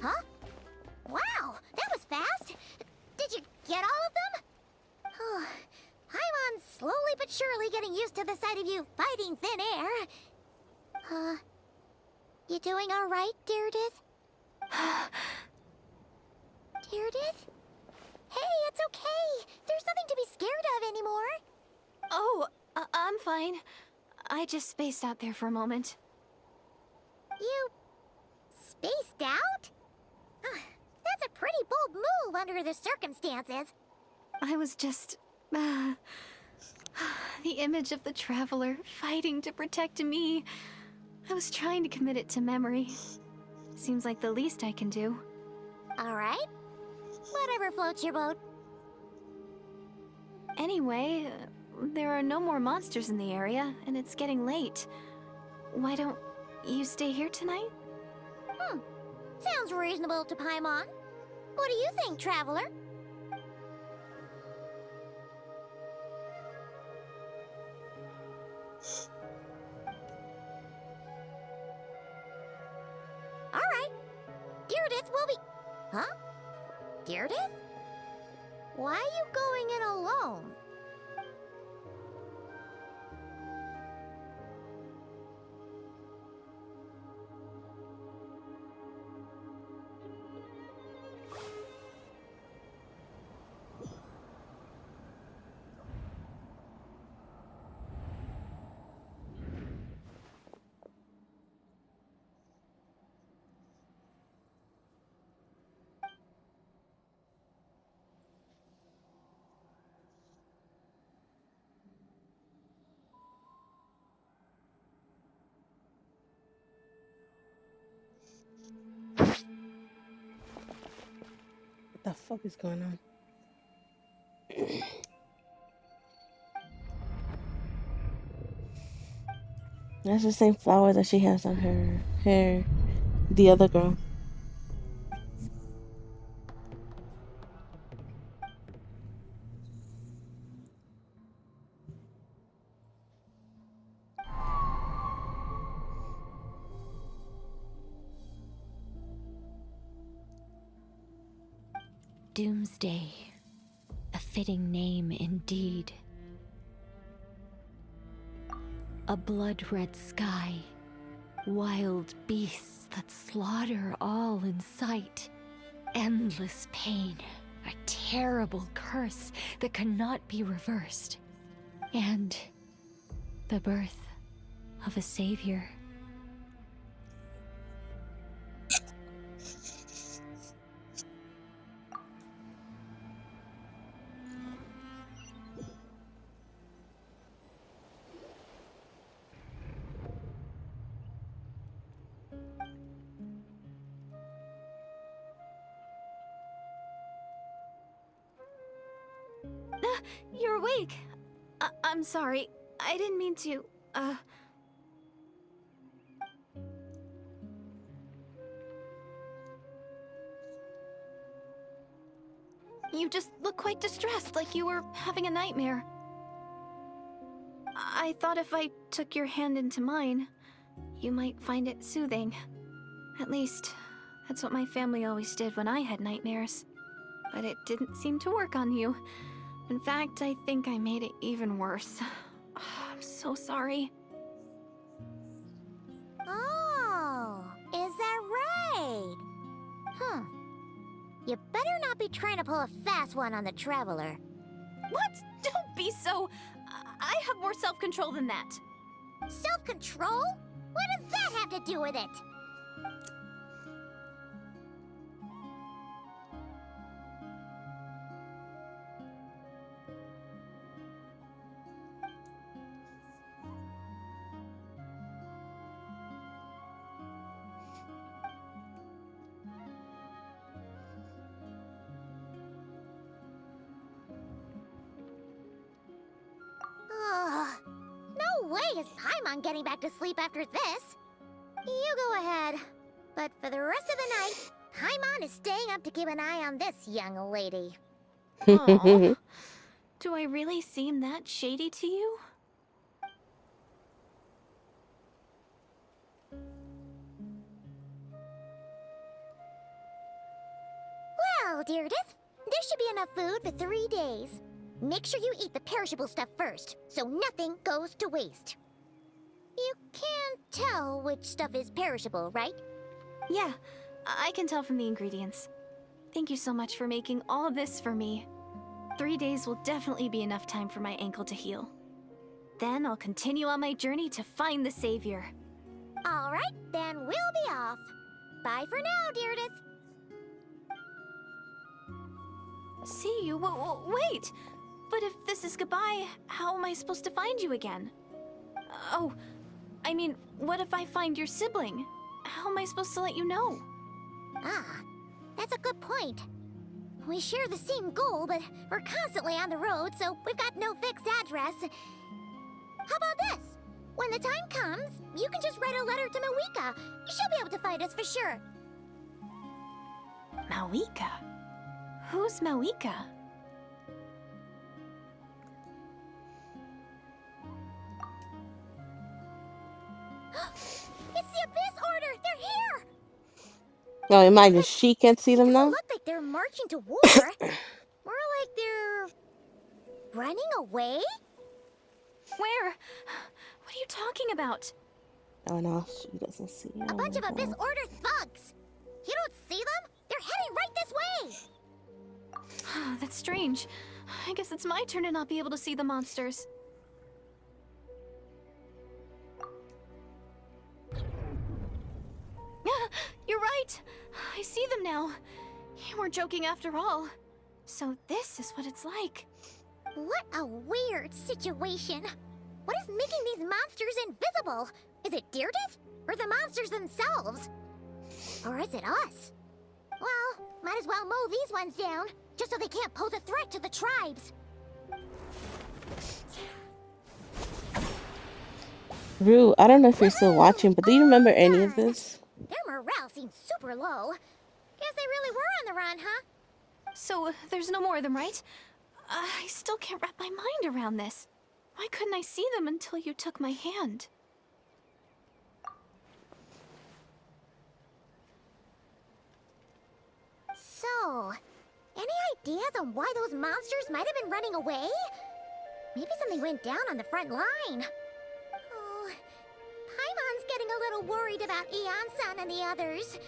Huh? Wow, that was fast. Did you get all of them? Oh, Paimon's slowly but surely getting used to the sight of you fighting thin air. You doing all right, Deirdith? Deirdith? Hey, it's okay. There's nothing to be scared of anymore. Oh, I'm fine. I just spaced out there for a moment. You spaced out? That's a pretty bold move under the circumstances. I was just... the image of the Traveler fighting to protect me. I was trying to commit it to memory. Seems like the least I can do. All right. Whatever floats your boat. Anyway, there are no more monsters in the area, and it's getting late. Why don't you stay here tonight? Sounds reasonable to Paimon. What do you think, Traveler? All right. Deirdith will be... Huh? Deirdith? Why are you going in alone? What the fuck is going on? That's the same flower that she has on her hair. The other girl. Doomsday. A fitting name indeed. A blood-red sky. Wild beasts that slaughter all in sight. Endless pain. A terrible curse that cannot be reversed. And the birth of a savior. You're awake. I'm sorry. I didn't mean to, You just look quite distressed, like you were having a nightmare. I thought if I took your hand into mine, you might find it soothing. At least, that's what my family always did when I had nightmares. But it didn't seem to work on you. In fact, I think I made it even worse. I'm so sorry. Oh, is that right? You better not be trying to pull a fast one on the Traveler. What? Don't be so... I have more self-control than that. Self-control? What does that have to do with it? Ugh. No way is Paimon getting back to sleep after this. You go ahead. But for the rest of the night, Paimon is staying up to keep an eye on this young lady. Aw. Do I really seem that shady to you? Well, Deirdre, there should be enough food for 3 days. Make sure you eat the perishable stuff first, so nothing goes to waste. You can't tell which stuff is perishable, right? Yeah, I can tell from the ingredients. Thank you so much for making all this for me. 3 days will definitely be enough time for my ankle to heal. Then I'll continue on my journey to find the Savior. All right, then we'll be off. Bye for now, Deirdre. See you? Wait! But if this is goodbye, how am I supposed to find you again? Oh, I mean, what if I find your sibling? How am I supposed to let you know? Ah, that's a good point. We share the same goal, but we're constantly on the road, so we've got no fixed address. How about this? When the time comes, you can just write a letter to Mawika. She'll be able to find us for sure. Mawika? Who's Mawika? It's the Abyss Order! They're here! No, imagine she can't see them now. Look like they're marching to war. More like they're running away? Where? What are you talking about? Oh no, she doesn't see them. A bunch of Abyss Order thugs. You don't see them? They're heading right this way. That's strange. I guess it's my turn to not be able to see the monsters. You're right. I see them now. You weren't joking after all. So this is what it's like. What a weird situation. What is making these monsters invisible? Is it Deirdre? Or the monsters themselves? Or is it us? Well, might as well mow these ones down, just so they can't pose a threat to the tribes. Rue, I don't know if you're still watching, but do you remember any of this? Their morale seems super low. Guess they really were on the run, huh? So there's no more of them, right? I still can't wrap my mind around this. Why couldn't I see them until you took my hand? So, any ideas on why those monsters might have been running away? Maybe something went down on the front line. Oh, Paimon's getting a little worried about Eon-san and the others.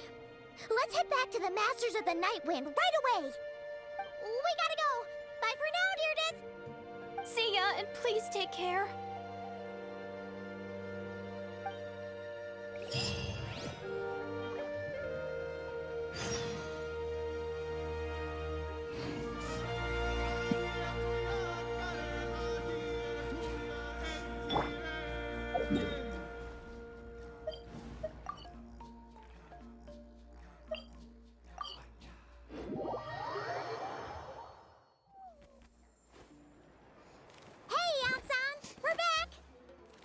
Let's head back to the Masters of the Night Wind right away. We gotta go. Bye for now, Deirdre. See ya, and please take care.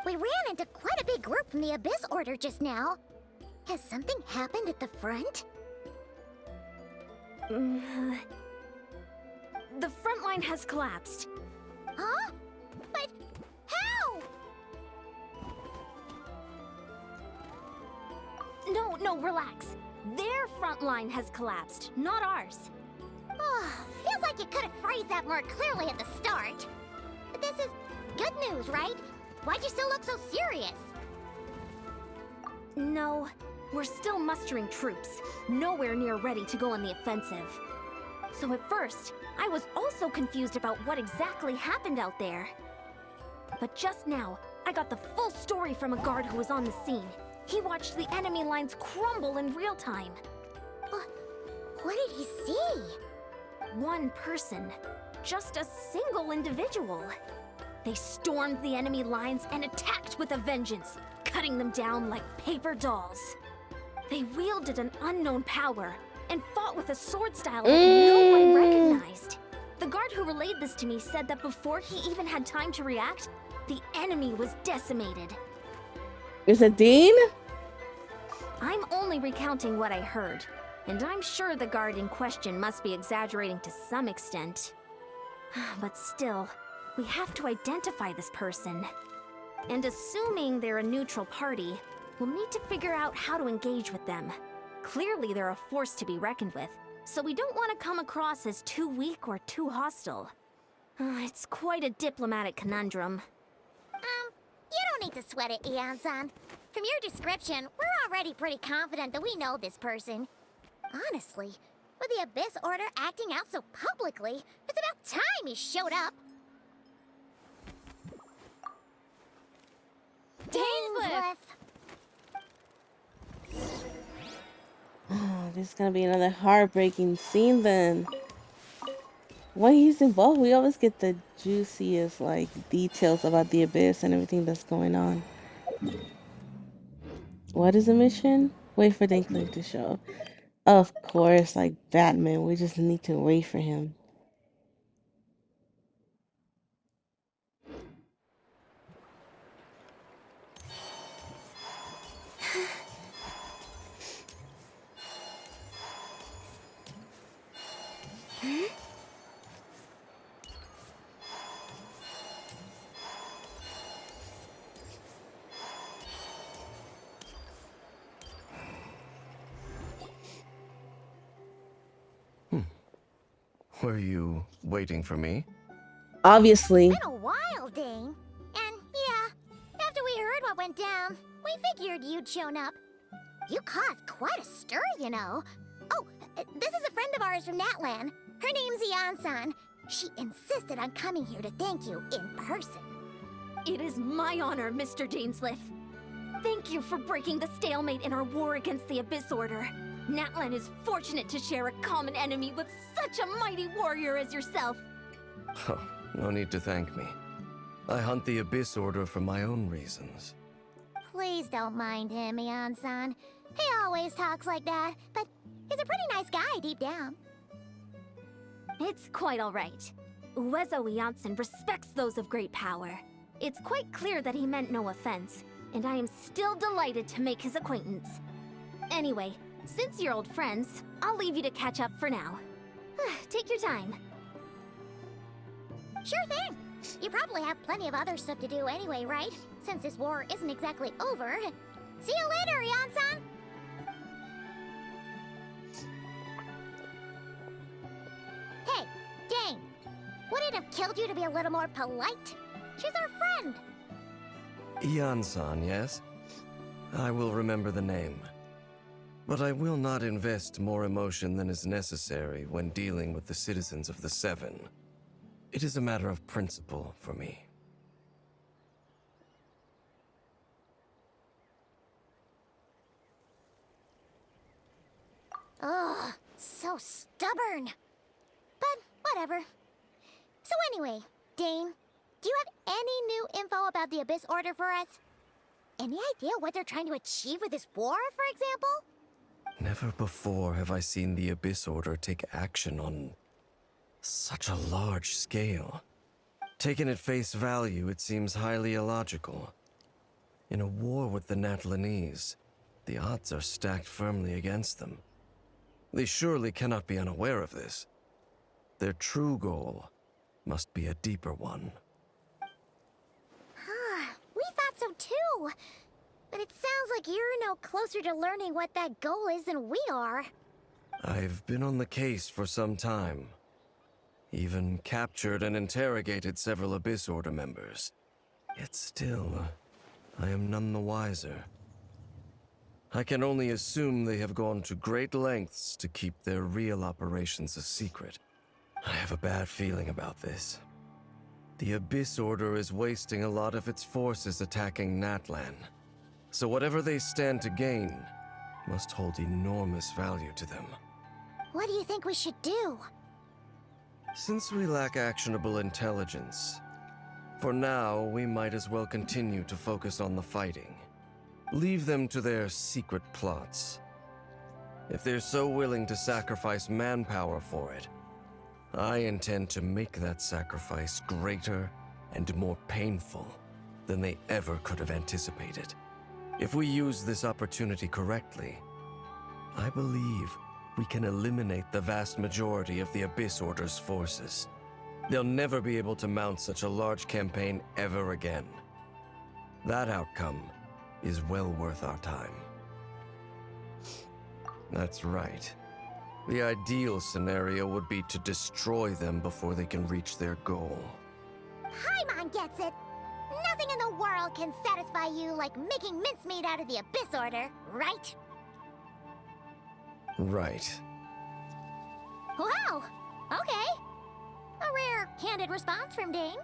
We ran into quite a big group from the Abyss Order just now. Has something happened at the front? The front line has collapsed. Huh? But how? No, relax. Their front line has collapsed, not ours. Oh, feels like you could have phrased that more clearly at the start. But this is good news, right? Why'd you still look so serious? No, we're still mustering troops, nowhere near ready to go on the offensive. So at first, I was also confused about what exactly happened out there. But just now, I got the full story from a guard who was on the scene. He watched the enemy lines crumble in real time. What did he see? One person. Just a single individual. They stormed the enemy lines and attacked with a vengeance, cutting them down like paper dolls. They wielded an unknown power and fought with a sword style that no one recognized. The guard who relayed this to me said that before he even had time to react, the enemy was decimated. Is it Dean? I'm only recounting what I heard, and I'm sure the guard in question must be exaggerating to some extent. But still, we have to identify this person. And assuming they're a neutral party, we'll need to figure out how to engage with them. Clearly they're a force to be reckoned with, so we don't want to come across as too weak or too hostile. It's quite a diplomatic conundrum. You don't need to sweat it, Ian-san. From your description, we're already pretty confident that we know this person. Honestly, with the Abyss Order acting out so publicly, it's about time he showed up. Dainsleif! Oh, this is gonna be another heartbreaking scene then. When he's involved, we always get the juiciest, like, details about the Abyss and everything that's going on. What is the mission? Wait for Dinklage to show. Of course, like Batman, we just need to wait for him. Were you waiting for me? Obviously. It's been a while, Dane. And yeah, after we heard what went down, we figured you'd shown up. You caused quite a stir, you know. Oh, this is a friend of ours from Natlan. Her name's Ian-san. She insisted on coming here to thank you in person. It is my honor, Mr. Dainsleif. Thank you for breaking the stalemate in our war against the Abyss Order. Natlan is fortunate to share a common enemy with such a mighty warrior as yourself. Oh, no need to thank me. I hunt the Abyss Order for my own reasons. Please don't mind him, Ian-san. He always talks like that, but he's a pretty nice guy deep down. It's quite all right. Uezo Janssen respects those of great power. It's quite clear that he meant no offense, and I am still delighted to make his acquaintance. Anyway, since you're old friends, I'll leave you to catch up for now. Take your time. Sure thing. You probably have plenty of other stuff to do anyway, right? Since this war isn't exactly over. See you later, Ian-san! Hey, Dane! Would it have killed you to be a little more polite? She's our friend! Ian-san, yes? I will remember the name. But I will not invest more emotion than is necessary when dealing with the citizens of the Seven. It is a matter of principle for me. Ugh, so stubborn. But whatever. So anyway, Dane, do you have any new info about the Abyss Order for us? Any idea what they're trying to achieve with this war, for example? Never before have I seen the Abyss Order take action on such a large scale. Taken at face value, it seems highly illogical. In a war with the Natlanese, the odds are stacked firmly against them. They surely cannot be unaware of this. Their true goal must be a deeper one. We thought so too. But it sounds like you're no closer to learning what that goal is than we are. I've been on the case for some time. Even captured and interrogated several Abyss Order members. Yet still, I am none the wiser. I can only assume they have gone to great lengths to keep their real operations a secret. I have a bad feeling about this. The Abyss Order is wasting a lot of its forces attacking Natlan. So whatever they stand to gain must hold enormous value to them. What do you think we should do? Since we lack actionable intelligence, for now we might as well continue to focus on the fighting. Leave them to their secret plots. If they're so willing to sacrifice manpower for it, I intend to make that sacrifice greater and more painful than they ever could have anticipated. If we use this opportunity correctly, I believe we can eliminate the vast majority of the Abyss Order's forces. They'll never be able to mount such a large campaign ever again. That outcome is well worth our time. That's right. The ideal scenario would be to destroy them before they can reach their goal. Paimon gets it. Nothing in the world can satisfy you like making mincemeat out of the Abyss Order, right? Right. Wow. Okay. A rare, candid response from Dane.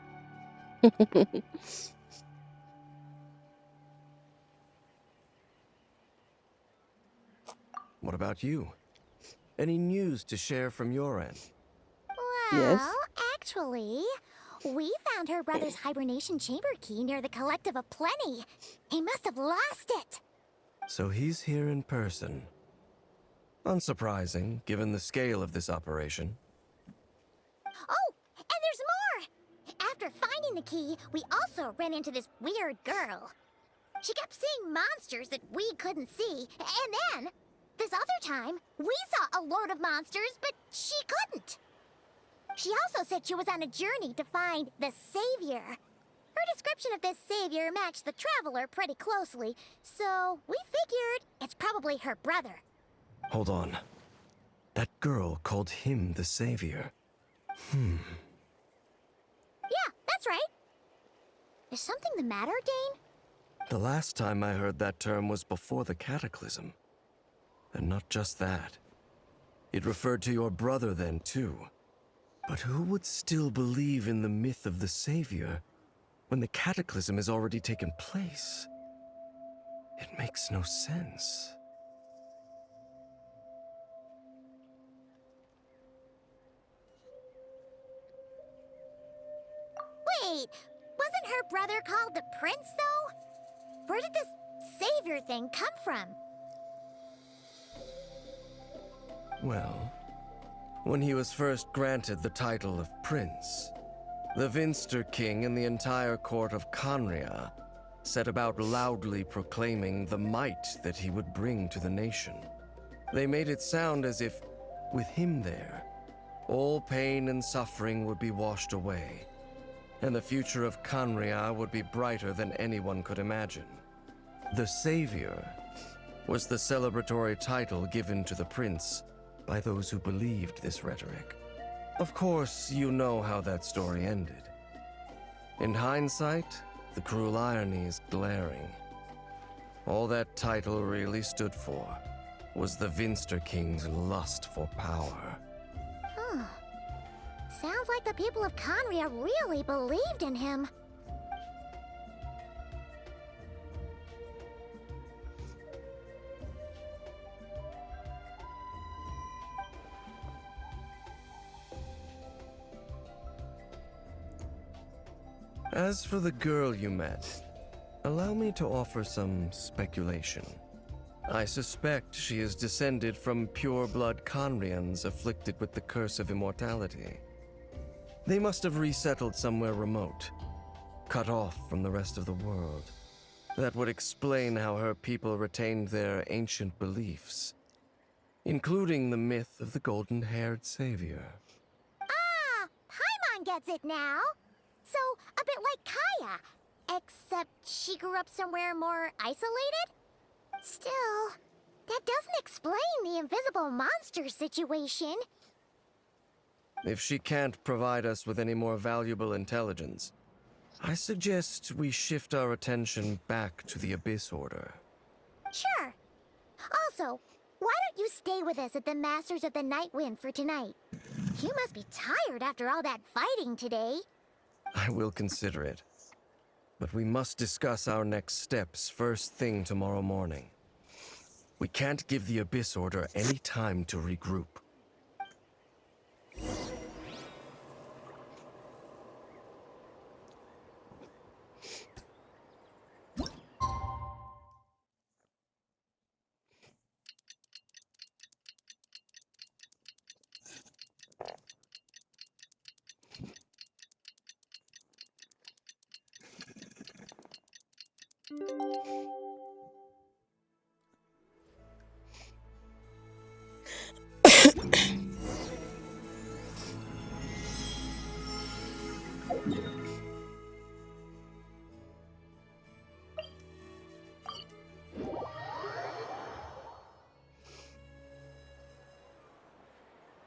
What about you? Any news to share from your end? Well, Yes. actually, we found her brother's hibernation chamber key near the Collective of Plenty. He must have lost it. So he's here in person. Unsurprising, given the scale of this operation. Oh, and there's more! After finding the key, we also ran into this weird girl. She kept seeing monsters that we couldn't see, and then, this other time, we saw a load of monsters, but she couldn't. She also said she was on a journey to find the Savior. Her description of this Savior matched the Traveler pretty closely, so we figured it's probably her brother. Hold on. That girl called him the Savior. Yeah, that's right. Is something the matter, Dane? The last time I heard that term was before the Cataclysm. And not just that. It referred to your brother then, too. But who would still believe in the myth of the Savior when the Cataclysm has already taken place? It makes no sense. Wait, wasn't her brother called the Prince, though? Where did this Savior thing come from? Well, when he was first granted the title of Prince, the Vinster King and the entire court of Khaenri'ah set about loudly proclaiming the might that he would bring to the nation. They made it sound as if, with him there, all pain and suffering would be washed away, and the future of Khaenri'ah would be brighter than anyone could imagine. The Savior was the celebratory title given to the prince by those who believed this rhetoric. Of course, you know how that story ended. In hindsight, the cruel irony is glaring. All that title really stood for was the Vinster King's lust for power. Huh. Sounds like the people of Khaenri'ah really believed in him. As for the girl you met, allow me to offer some speculation. I suspect she is descended from pure-blood Khaenri'ahns afflicted with the curse of immortality. They must have resettled somewhere remote, cut off from the rest of the world. That would explain how her people retained their ancient beliefs, including the myth of the golden-haired savior. Ah, Paimon gets it now. So, a bit like Kaya, except she grew up somewhere more isolated? Still, that doesn't explain the invisible monster situation. If she can't provide us with any more valuable intelligence, I suggest we shift our attention back to the Abyss Order. Sure. Also, why don't you stay with us at the Masters of the Night Wind for tonight? You must be tired after all that fighting today. I will consider it. But we must discuss our next steps first thing tomorrow morning. We can't give the Abyss Order any time to regroup.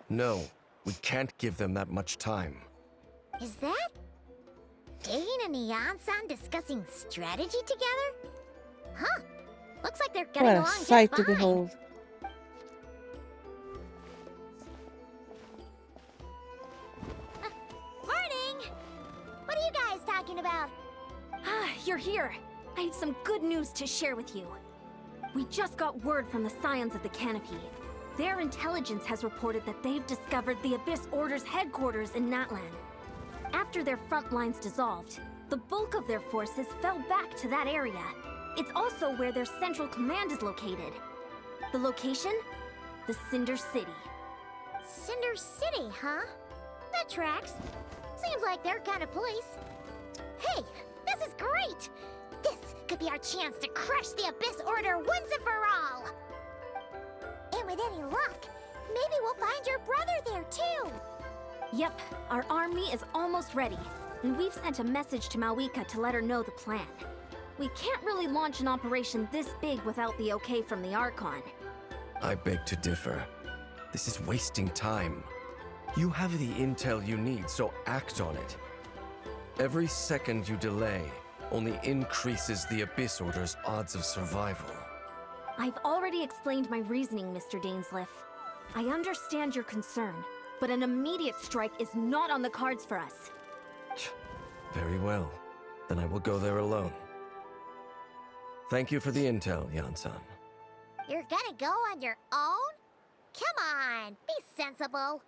No, we can't give them that much time. Is that Dane and Yan-san discussing strategy together? Huh. Looks like they're getting What a along just sight to fine. behold. Morning! What are you guys talking about? Ah, you're here. I have some good news to share with you. We just got word from the Scions of the Canopy. Their intelligence has reported that they've discovered the Abyss Order's headquarters in Natlan. After their front lines dissolved, the bulk of their forces fell back to that area. It's also where their central command is located. The location? The Cinder City. Cinder City, huh? That tracks. Seems like their kind of place. Hey, this is great! This could be our chance to crush the Abyss Order once and for all! And with any luck, maybe we'll find your brother there too! Yep, our army is almost ready, and we've sent a message to Malwika to let her know the plan. We can't really launch an operation this big without the okay from the Archon. I beg to differ. This is wasting time. You have the intel you need, so act on it. Every second you delay only increases the Abyss Order's odds of survival. I've already explained my reasoning, Mr. Dainsleif. I understand your concern, but an immediate strike is not on the cards for us. Very well. Then I will go there alone. Thank you for the intel, Yan-san. You're gonna go on your own? Come on, be sensible.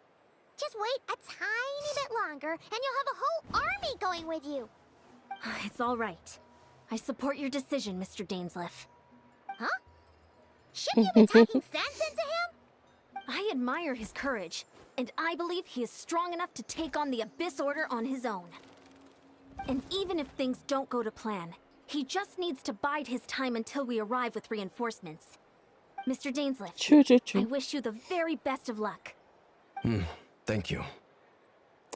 Just wait a tiny bit longer, and you'll have a whole army going with you. It's all right. I support your decision, Mr. Dainsleif. Huh? Shouldn't you be talking sense into him? I admire his courage, and I believe he is strong enough to take on the Abyss Order on his own. And even if things don't go to plan, he just needs to bide his time until we arrive with reinforcements. Mr. Dainsleif, I wish you the very best of luck. Thank you.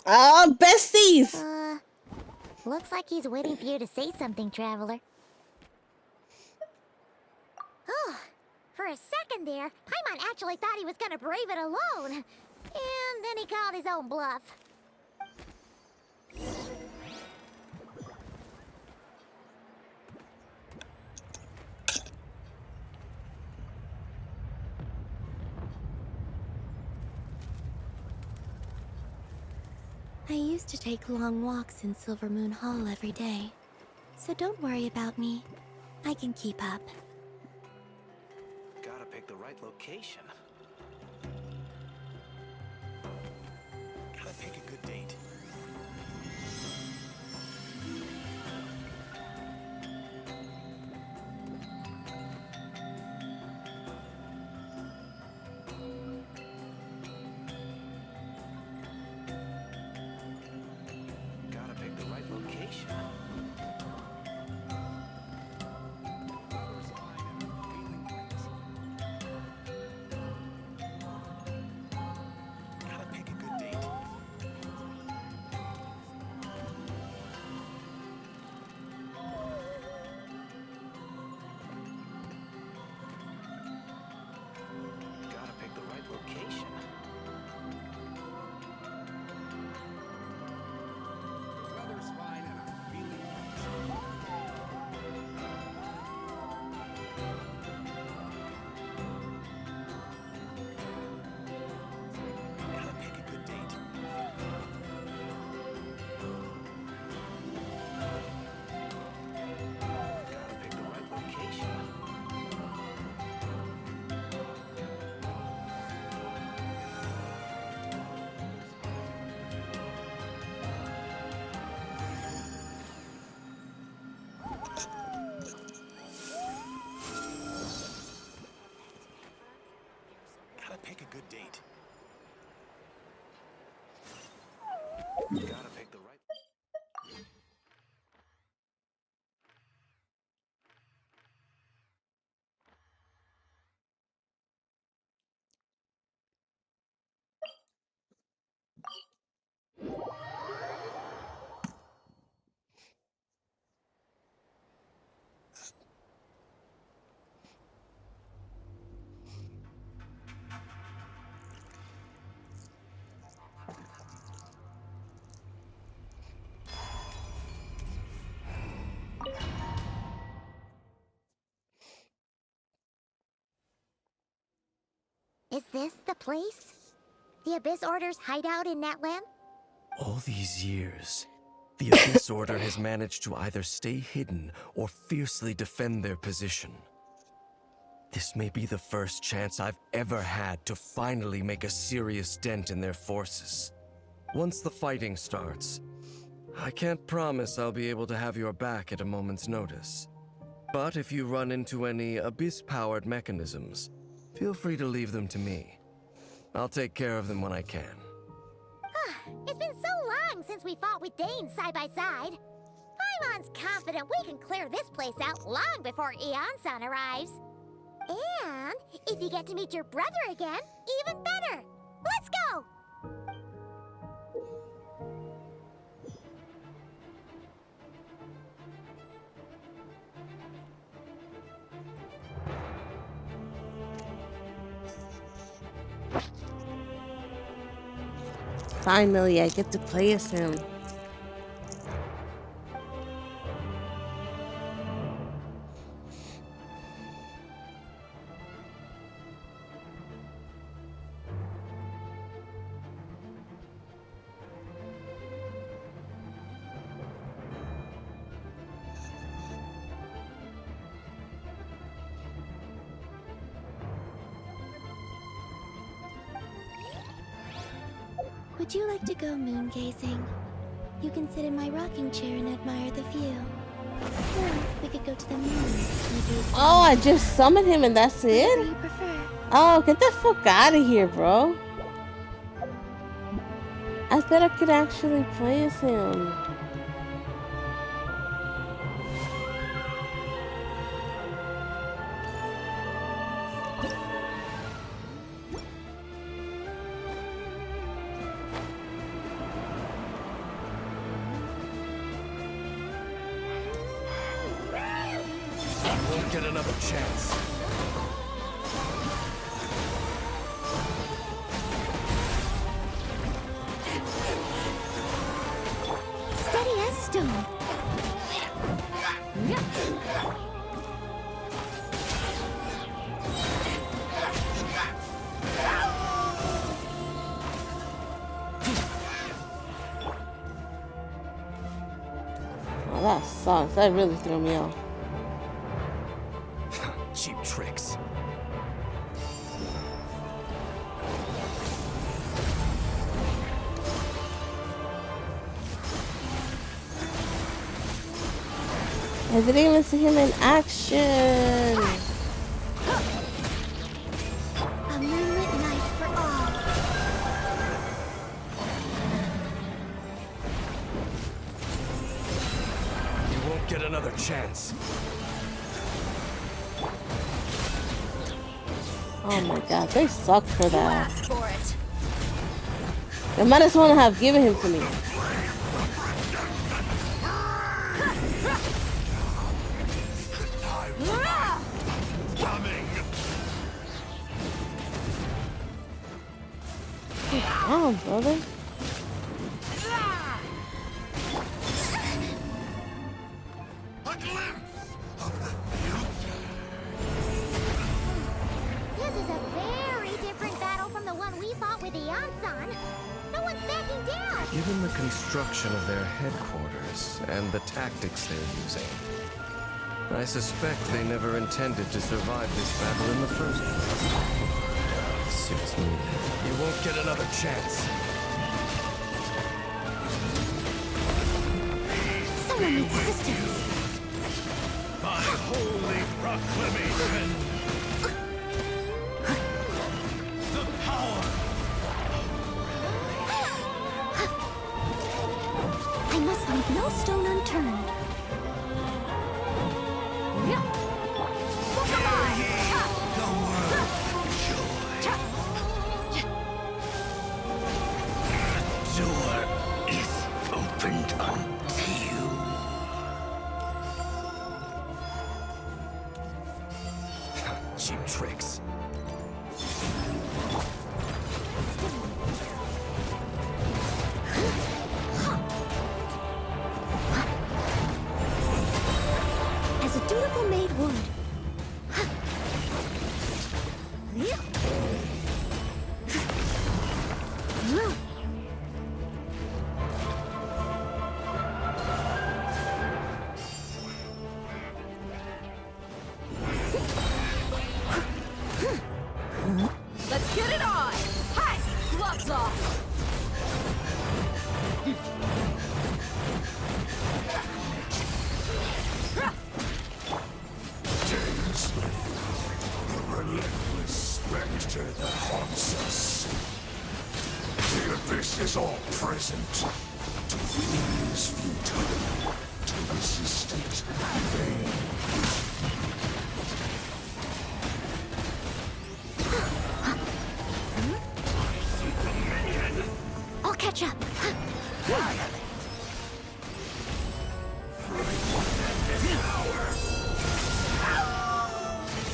Besties! Looks like he's waiting for you to say something, Traveler. Oh, for a second there, Paimon actually thought he was gonna brave it alone. And then he called his own bluff. I used to take long walks in Silver Moon Hall every day, so don't worry about me. I can keep up. Gotta pick the right location. Gotta pick a good date. Gotta pick the right location. Gotta pick a good date. Pick a good date. Gotta pick the right. Is this the place? The Abyss Order's hideout in Natlan? All these years, the Abyss Order has managed to either stay hidden or fiercely defend their position. This may be the first chance I've ever had to finally make a serious dent in their forces. Once the fighting starts, I can't promise I'll be able to have your back at a moment's notice. But if you run into any Abyss-powered mechanisms, feel free to leave them to me. I'll take care of them when I can. It's been so long since we fought with Dane side by side. Paimon's confident we can clear this place out long before Eon-san arrives. And if you get to meet your brother again, even better. Let's go! Finally, I get to play as him. Would you like to go moon gazing? You can sit in my rocking chair and admire the view. Or we could go to the moon and gaze. Oh, I just summoned him and that's Whatever it? you prefer. Oh, get the fuck out of here, bro. I thought I could actually play as him. Won't get another chance. Steady as stone. Oh, that sucks. That really threw me off. Cheap tricks. I didn't even see him in action. A moonlit night for all. You won't get another chance. Oh my god, they suck for that. Ask for it. They might as well have given him to me. Damn, brother. This is a very different battle from the one we fought with Eon-san. No one's backing down. Given the construction of their headquarters and the tactics they're using, I suspect they never intended to survive this battle in the first place. Suits me. You won't get another chance. Someone needs assistance. By holy proclamation, the returned. Door is opened unto you. Cheap tricks. As a dutiful maid would. Let's get it on! Hi! Gloves off! Dainsleif, the relentless specter that haunts us. The abyss is all present. To flee is futile. To resist it, vain. I'll catch up.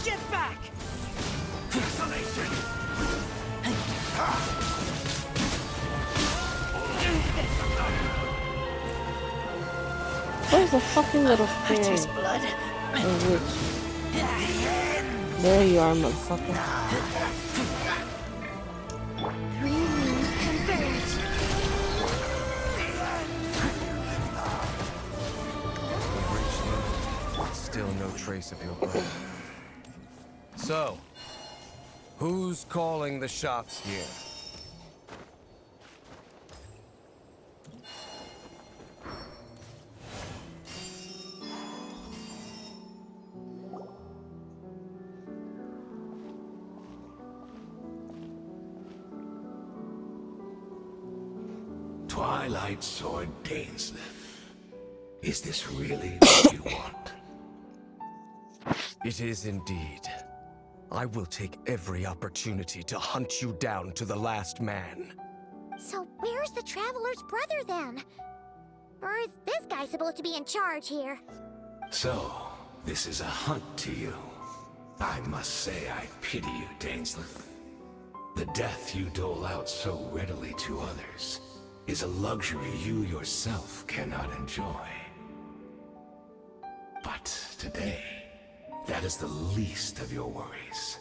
Get back! Where's the fucking little fairy? blood. Oh, witch. There you are, motherfucker. 3 moons converge. Still no trace of your brother. So, who's calling the shots here? Twilight Sword Dainsleif. Is this really what you want? It is indeed. I will take every opportunity to hunt you down to the last man. So where's the Traveler's brother then? Or is this guy supposed to be in charge here? So, this is a hunt to you. I must say I pity you, Dainsleif. The death you dole out so readily to others is a luxury you yourself cannot enjoy. But today, that is the least of your worries.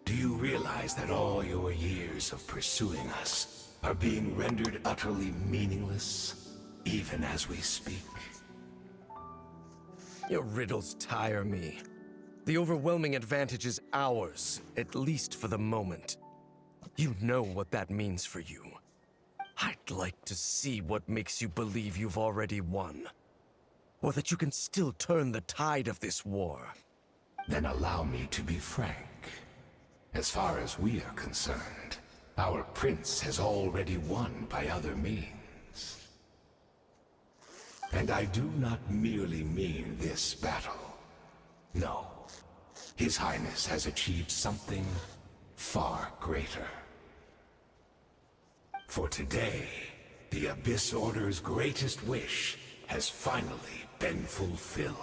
Do you realize that all your years of pursuing us are being rendered utterly meaningless, even as we speak? Your riddles tire me. The overwhelming advantage is ours, at least for the moment. You know what that means for you. I'd like to see what makes you believe you've already won. Or that you can still turn the tide of this war. Then allow me to be frank. As far as we are concerned, our prince has already won by other means. And I do not merely mean this battle. No. His Highness has achieved something far greater. For today, the Abyss Order's greatest wish has finally been fulfilled.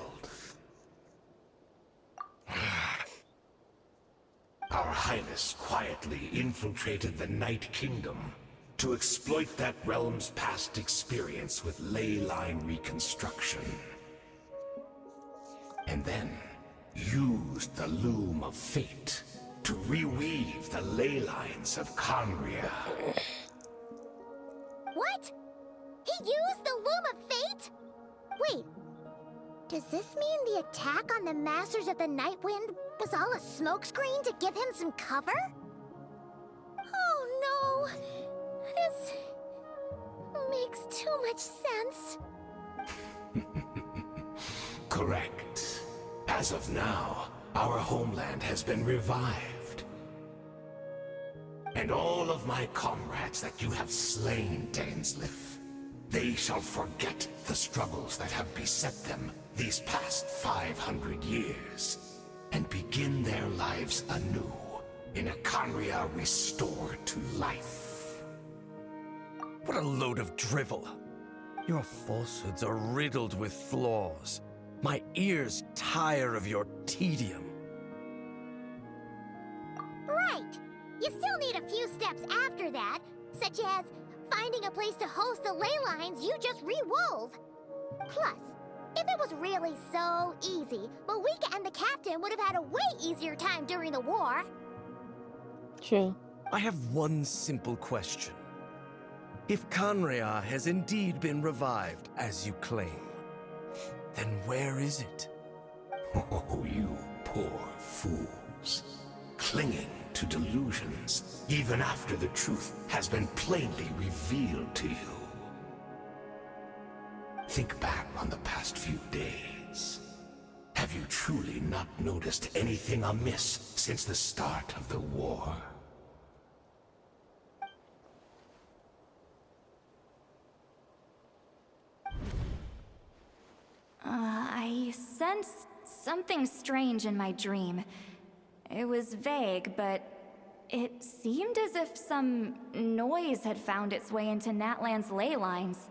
Our Highness quietly infiltrated the Night Kingdom to exploit that realm's past experience with ley line reconstruction. And then used the Loom of Fate to reweave the ley lines of Khaenri'ah. What? He used the Loom of Fate? Wait, does this mean the attack on the Masters of the Nightwind was all a smokescreen to give him some cover? Oh no, this makes too much sense. Correct. As of now, our homeland has been revived. And all of my comrades that you have slain, Dainsleif, they shall forget the struggles that have beset them these past 500 years, and begin their lives anew in a Khaenri'ah restored to life. What a load of drivel. Your falsehoods are riddled with flaws. My ears tire of your tedium. Right! You still need a few steps after that, such as finding a place to host the ley lines you just re-wove. Plus, if it was really so easy, Moika and the captain would have had a way easier time during the war. True. I have one simple question. If Khaenri'ah has indeed been revived, as you claim, then where is it? Oh, you poor fools. Clinging to delusions, even after the truth has been plainly revealed to you. Think back on the past few days. Have you truly not noticed anything amiss since the start of the war? I sensed something strange in my dream. It was vague, but it seemed as if some noise had found its way into Natlan's ley lines.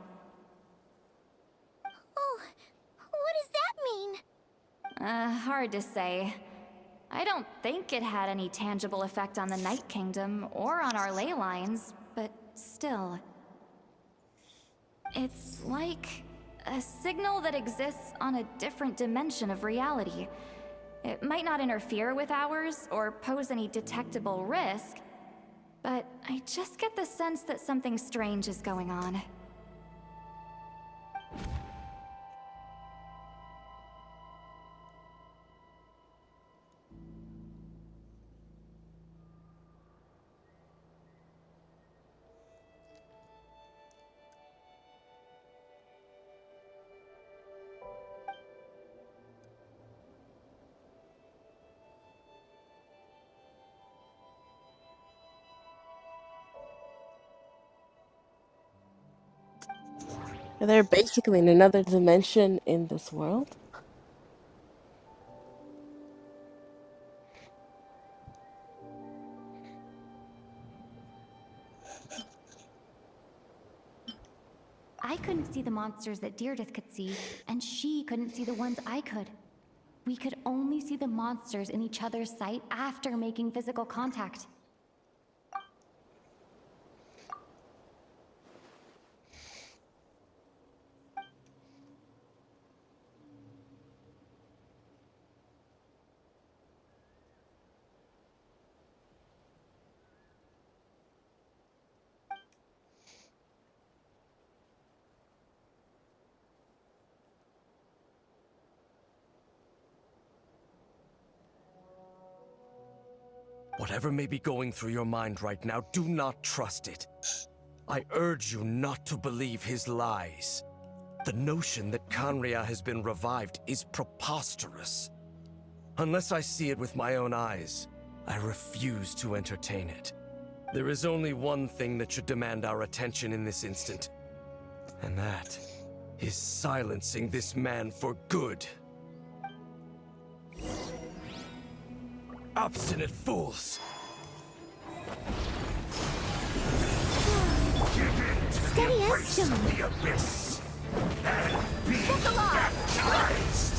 Oh, what does that mean? Hard to say. I don't think it had any tangible effect on the Night Kingdom or on our ley lines, but still. It's like a signal that exists on a different dimension of reality. It might not interfere with ours or pose any detectable risk, but I just get the sense that something strange is going on. They're basically in another dimension in this world. I couldn't see the monsters that Deirdre could see, and she couldn't see the ones I could. We could only see the monsters in each other's sight after making physical contact. Whatever may be going through your mind right now, do not trust it. I urge you not to believe his lies. The notion that Khaenri'ah has been revived is preposterous. Unless I see it with my own eyes, I refuse to entertain it. There is only one thing that should demand our attention in this instant, and that is silencing this man for good. Obstinate fools! Steady as stone. The abyss and be baptized.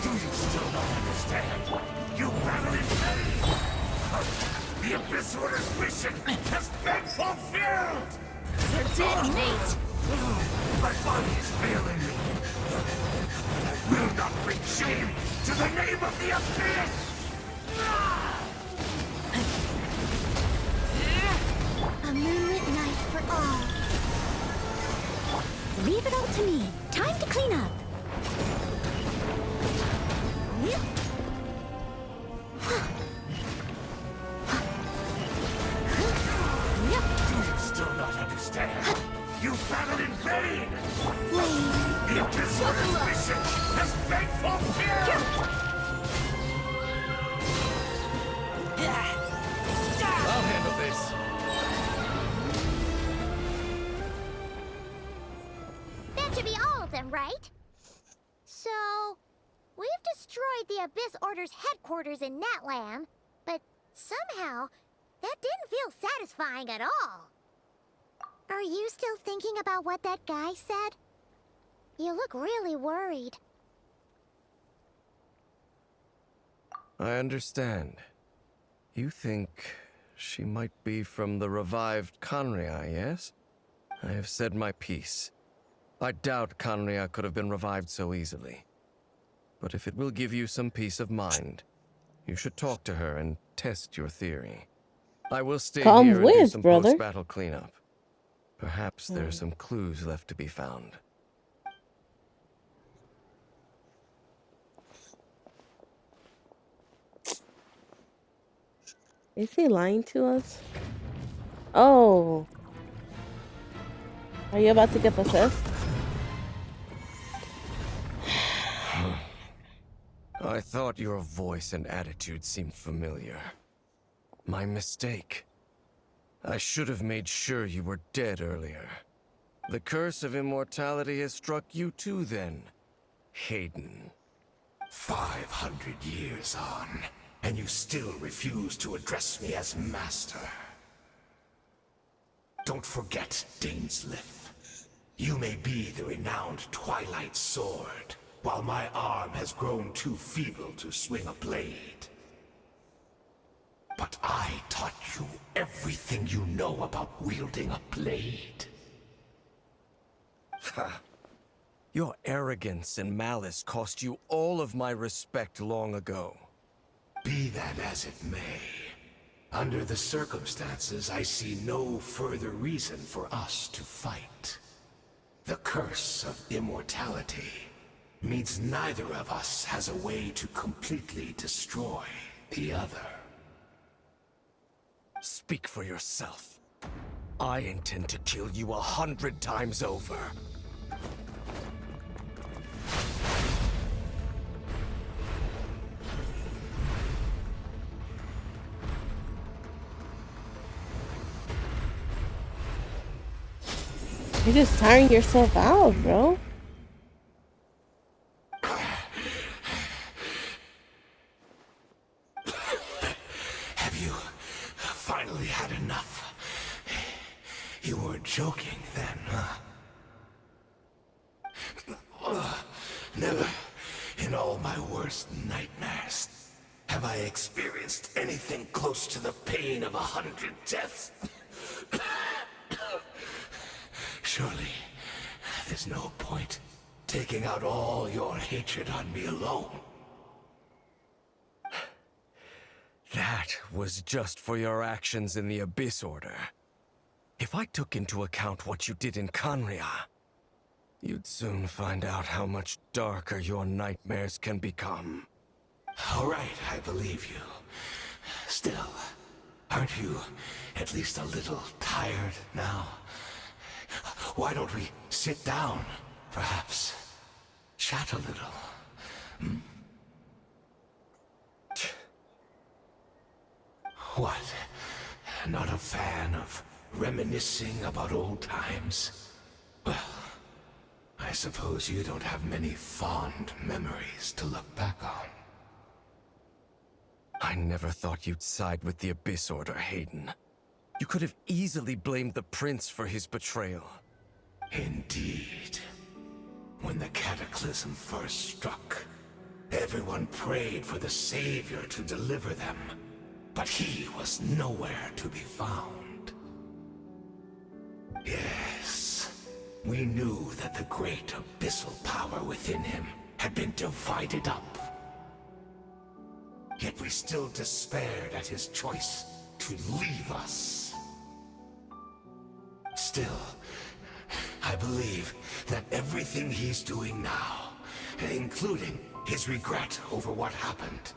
Do you still not understand? You battle in vain. The Abyss Order's mission has been fulfilled. That's it, mate. My body is failing me. I will not bring shame to the name of the Abyss! A moonlit night for all. Leave it all to me. Time to clean up. Do you still not understand? You battled in vain! The Abyss Order's mission has been fulfilled! this! That should be all of them, right? So, we've destroyed the Abyss Order's headquarters in Natlan, but somehow, that didn't feel satisfying at all. Are you still thinking about what that guy said? You look really worried. I understand. You think she might be from the revived Khaenri'ah, yes? I have said my piece. I doubt Khaenri'ah could have been revived so easily. But if it will give you some peace of mind, you should talk to her and test your theory. I will stay here and do some post-battle cleanup. Perhaps there are some clues left to be found. Is he lying to us? Oh. Are you about to get possessed? I thought your voice and attitude seemed familiar. My mistake. I should have made sure you were dead earlier. The curse of immortality has struck you too then, Hayden. 500 years on, and you still refuse to address me as master. Don't forget, Dainsleif. You may be the renowned Twilight Sword, while my arm has grown too feeble to swing a blade. But I taught you everything you know about wielding a blade. Ha! Your arrogance and malice cost you all of my respect long ago. Be that as it may, under the circumstances, I see no further reason for us to fight. The curse of immortality means neither of us has a way to completely destroy the other. Speak for yourself. I intend to kill you 100 times over. You're just tiring yourself out, bro. Have you finally had enough? You weren't joking then, huh? Never in all my worst nightmares have I experienced anything close to the pain of 100 deaths. Surely, there's no point taking out all your hatred on me alone. That was just for your actions in the Abyss Order. If I took into account what you did in Khaenri'ah, you'd soon find out how much darker your nightmares can become. All right, I believe you. Still, aren't you at least a little tired now? Why don't we sit down, perhaps? Chat a little. Hmm? What? Not a fan of reminiscing about old times? Well, I suppose you don't have many fond memories to look back on. I never thought you'd side with the Abyss Order, Hayden. You could have easily blamed the Prince for his betrayal. Indeed. When the cataclysm first struck, everyone prayed for the Savior to deliver them, but he was nowhere to be found. Yes, we knew that the great abyssal power within him had been divided up. Yet we still despaired at his choice to leave us. Still, I believe that everything he's doing now, including his regret over what happened,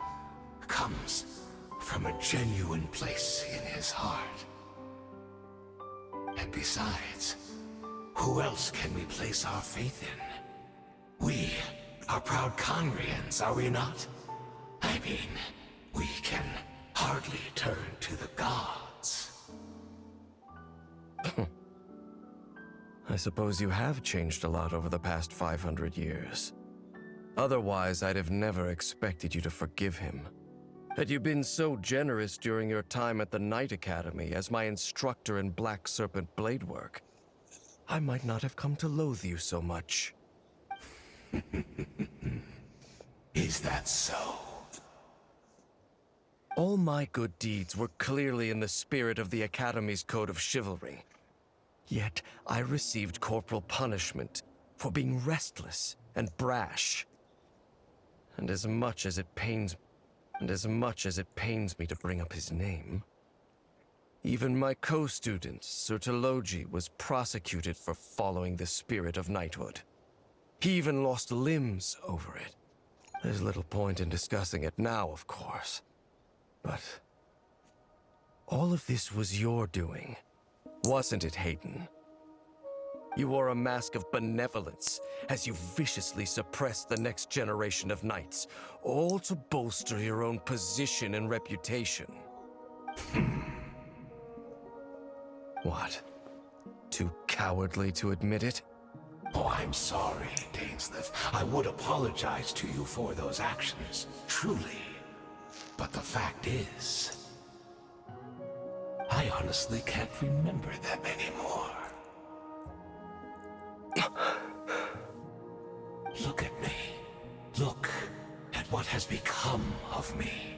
comes from a genuine place in his heart. And besides, who else can we place our faith in? We are proud Khaenri'ahns, are we not? I mean, we can hardly turn to the gods. I suppose you have changed a lot over the past 500 years. Otherwise, I'd have never expected you to forgive him. Had you been so generous during your time at the Knight Academy as my instructor in Black Serpent blade work, I might not have come to loathe you so much. Is that so? All my good deeds were clearly in the spirit of the Academy's code of chivalry. Yet I received corporal punishment for being restless and brash. And as much as it pains me to bring up his name, even my co-student, Sir Taloji, was prosecuted for following the spirit of knighthood. He even lost limbs over it. There's little point in discussing it now, of course. But all of this was your doing, wasn't it, Hayden? You wore a mask of benevolence as you viciously suppressed the next generation of knights, all to bolster your own position and reputation. What? Too cowardly to admit it? Oh, I'm sorry, Dainsleif. I would apologize to you for those actions, truly. But the fact is, I honestly can't remember them anymore. Look at me. Look at what has become of me.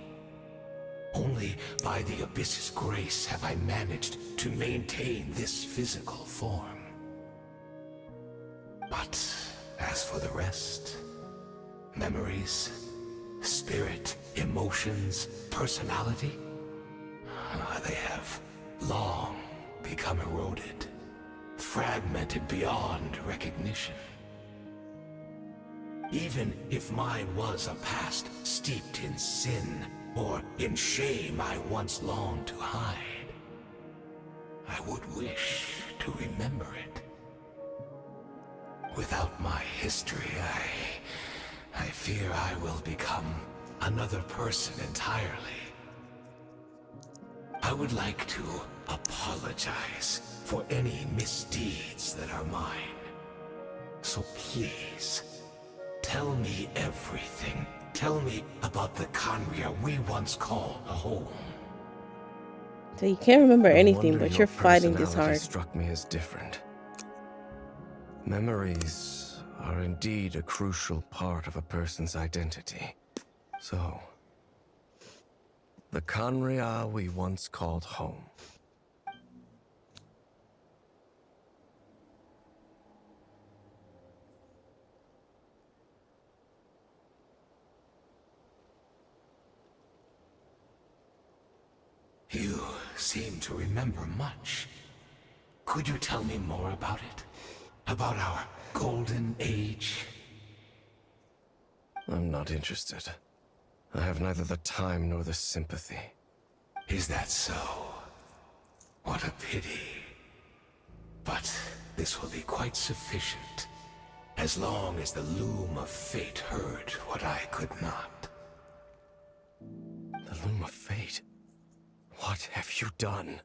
Only by the Abyss's grace have I managed to maintain this physical form. But as for the rest, memories, spirit, emotions, personality, they have long become eroded, fragmented beyond recognition. Even if mine was a past steeped in sin or in shame I once longed to hide, I would wish to remember it. Without my history, I fear I will become another person entirely. I would like to apologize for any misdeeds that are mine. So please, tell me everything. Tell me about the Khaenri'ah we once called home. So you can't remember anything, wonder but your you're fighting this personality hard. Struck me as different. Memories are indeed a crucial part of a person's identity. So, the Khaenri'ah we once called home. You seem to remember much. Could you tell me more about it? About our golden age? I'm not interested. I have neither the time nor the sympathy. Is that so? What a pity. But this will be quite sufficient, as long as the loom of fate heard what I could not. The loom of fate? What have you done?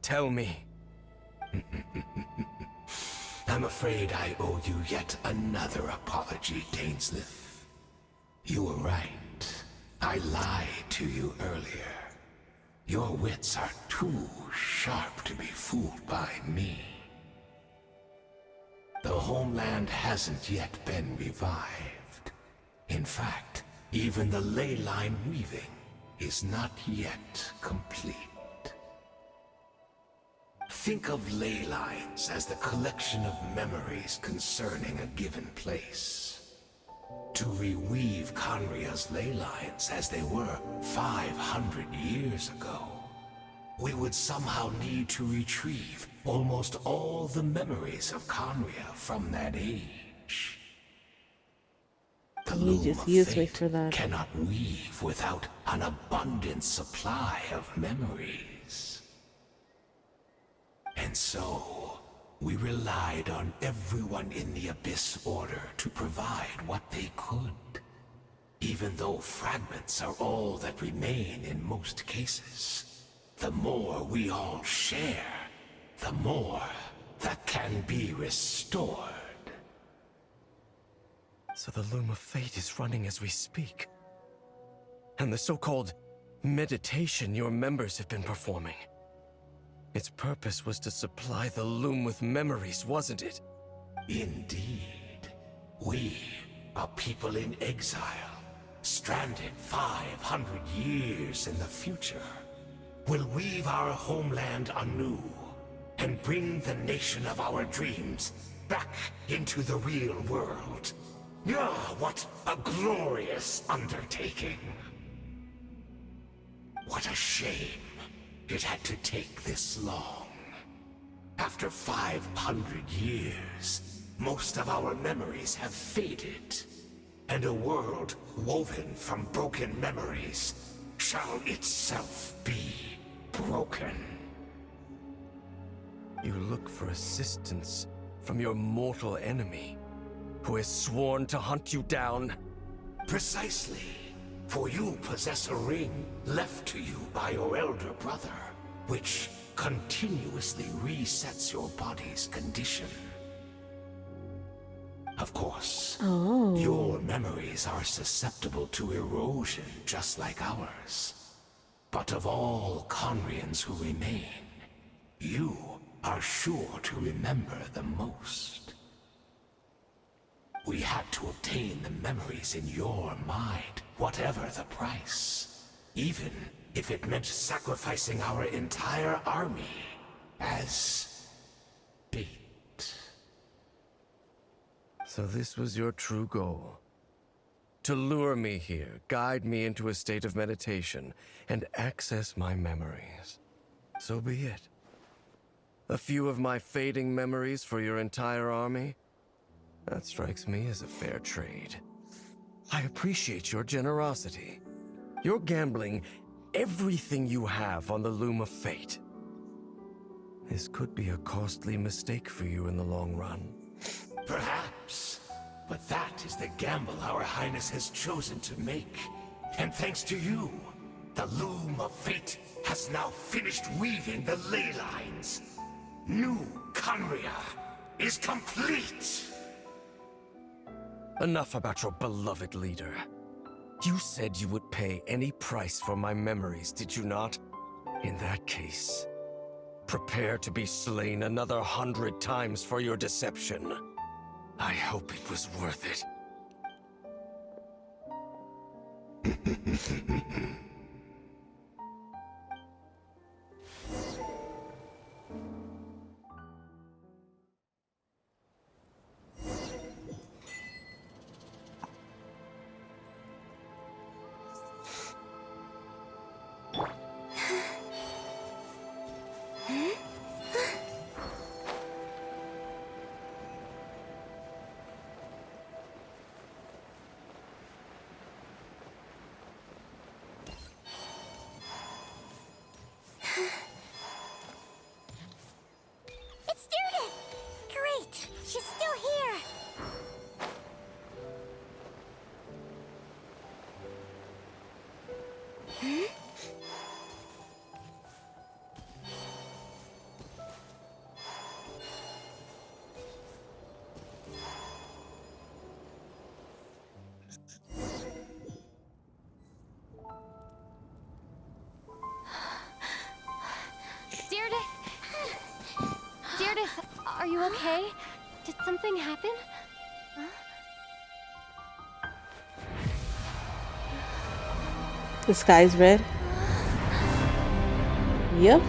Tell me. I'm afraid I owe you yet another apology, Dainsleif. You were right. I lied to you earlier. Your wits are too sharp to be fooled by me. The homeland hasn't yet been revived. In fact, even the ley line weaving is not yet complete. Think of ley lines as the collection of memories concerning a given place. To reweave Khaenri'ah's ley lines as they were 500 years ago, we would somehow need to retrieve almost all the memories of Khaenri'ah from that age. The You loom just of used me fate for that. cannot weave without an abundant supply of memories. And so, we relied on everyone in the Abyss Order to provide what they could. Even though fragments are all that remain in most cases, the more we all share, the more that can be restored. So the Loom of Fate is running as we speak. And the so-called meditation your members have been performing. Its purpose was to supply the Loom with memories, wasn't it? Indeed. We, a people in exile, stranded 500 years in the future, will weave our homeland anew and bring the nation of our dreams back into the real world. Ah, what a glorious undertaking! What a shame it had to take this long. After 500 years, most of our memories have faded, and a world woven from broken memories shall itself be broken. You look for assistance from your mortal enemy, who has sworn to hunt you down? Precisely. For you possess a ring left to you by your elder brother, which continuously resets your body's condition. Of course, your memories are susceptible to erosion just like ours. But of all Conrians who remain, you are sure to remember the most. We had to obtain the memories in your mind, whatever the price. Even if it meant sacrificing our entire army as bait. So this was your true goal? To lure me here, guide me into a state of meditation, and access my memories. So be it. A few of my fading memories for your entire army? That strikes me as a fair trade. I appreciate your generosity. You're gambling everything you have on the Loom of Fate. This could be a costly mistake for you in the long run. Perhaps. But that is the gamble our Highness has chosen to make. And thanks to you, the Loom of Fate has now finished weaving the ley lines. New Conria is complete! Enough about your beloved leader. You said you would pay any price for my memories, did you not? In that case, prepare to be slain another 100 times for your deception. I hope it was worth it. It's Deirdre! Great! She's still here! Deirdre, are you okay? Did something happen? The sky's red. Yep.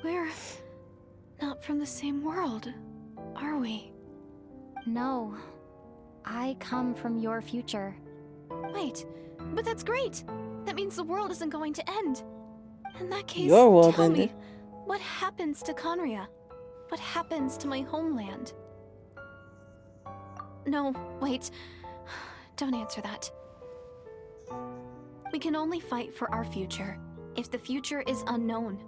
We're not from the same world, are we? No. I come from your future. Wait, but that's great! That means the world isn't going to end. In that case, Your world tell me, ended. what happens to Conria? What happens to my homeland? No, wait. Don't answer that. We can only fight for our future. If the future is unknown,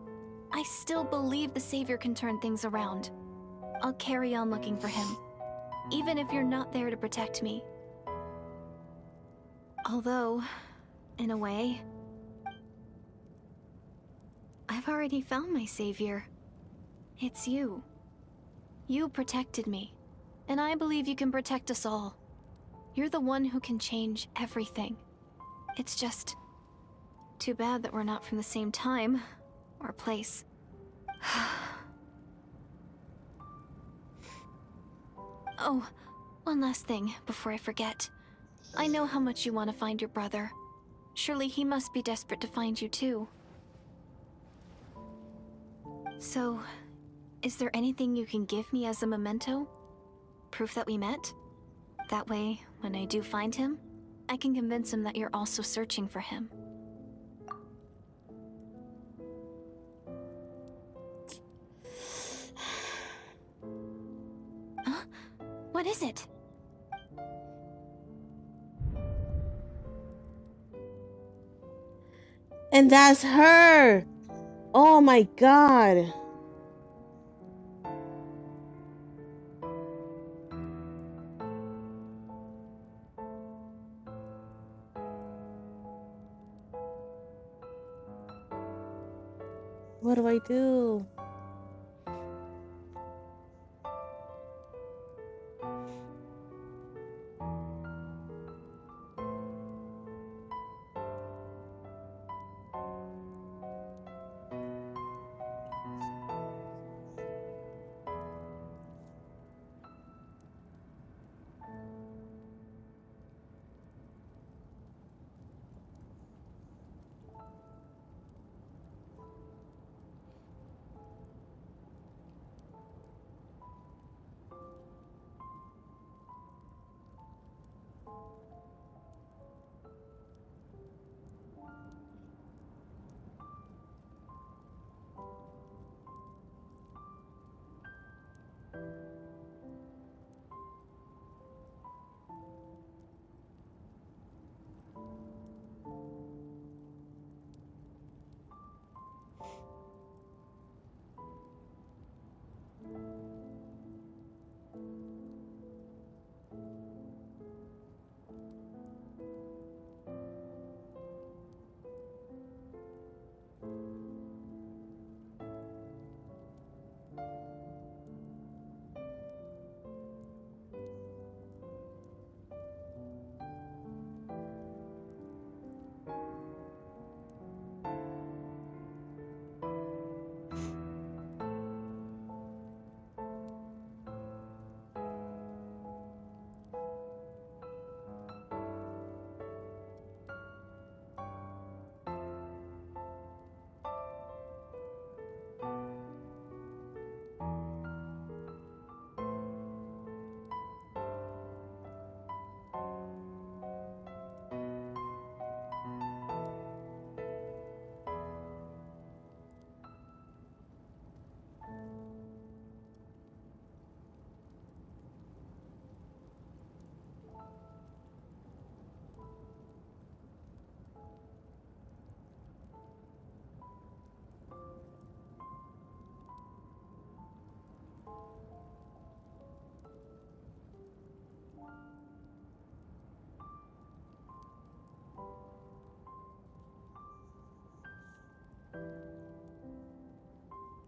I still believe the Savior can turn things around. I'll carry on looking for him, even if you're not there to protect me. Although, in a way, I've already found my Savior. It's you. You protected me, and I believe you can protect us all. You're the one who can change everything. It's just too bad that we're not from the same time or place. Oh, one last thing before I forget. I know how much you want to find your brother. Surely he must be desperate to find you too. So, is there anything you can give me as a memento? Proof that we met? That way, when I do find him, I can convince him that you're also searching for him. Huh? What is it? And that's her. Oh my god. What do I do?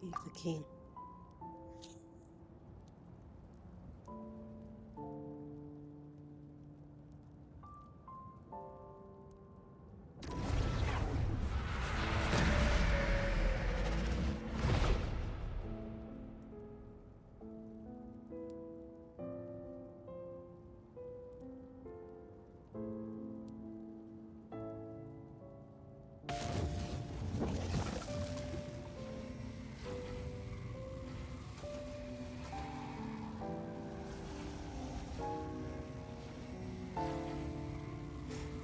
He's the king.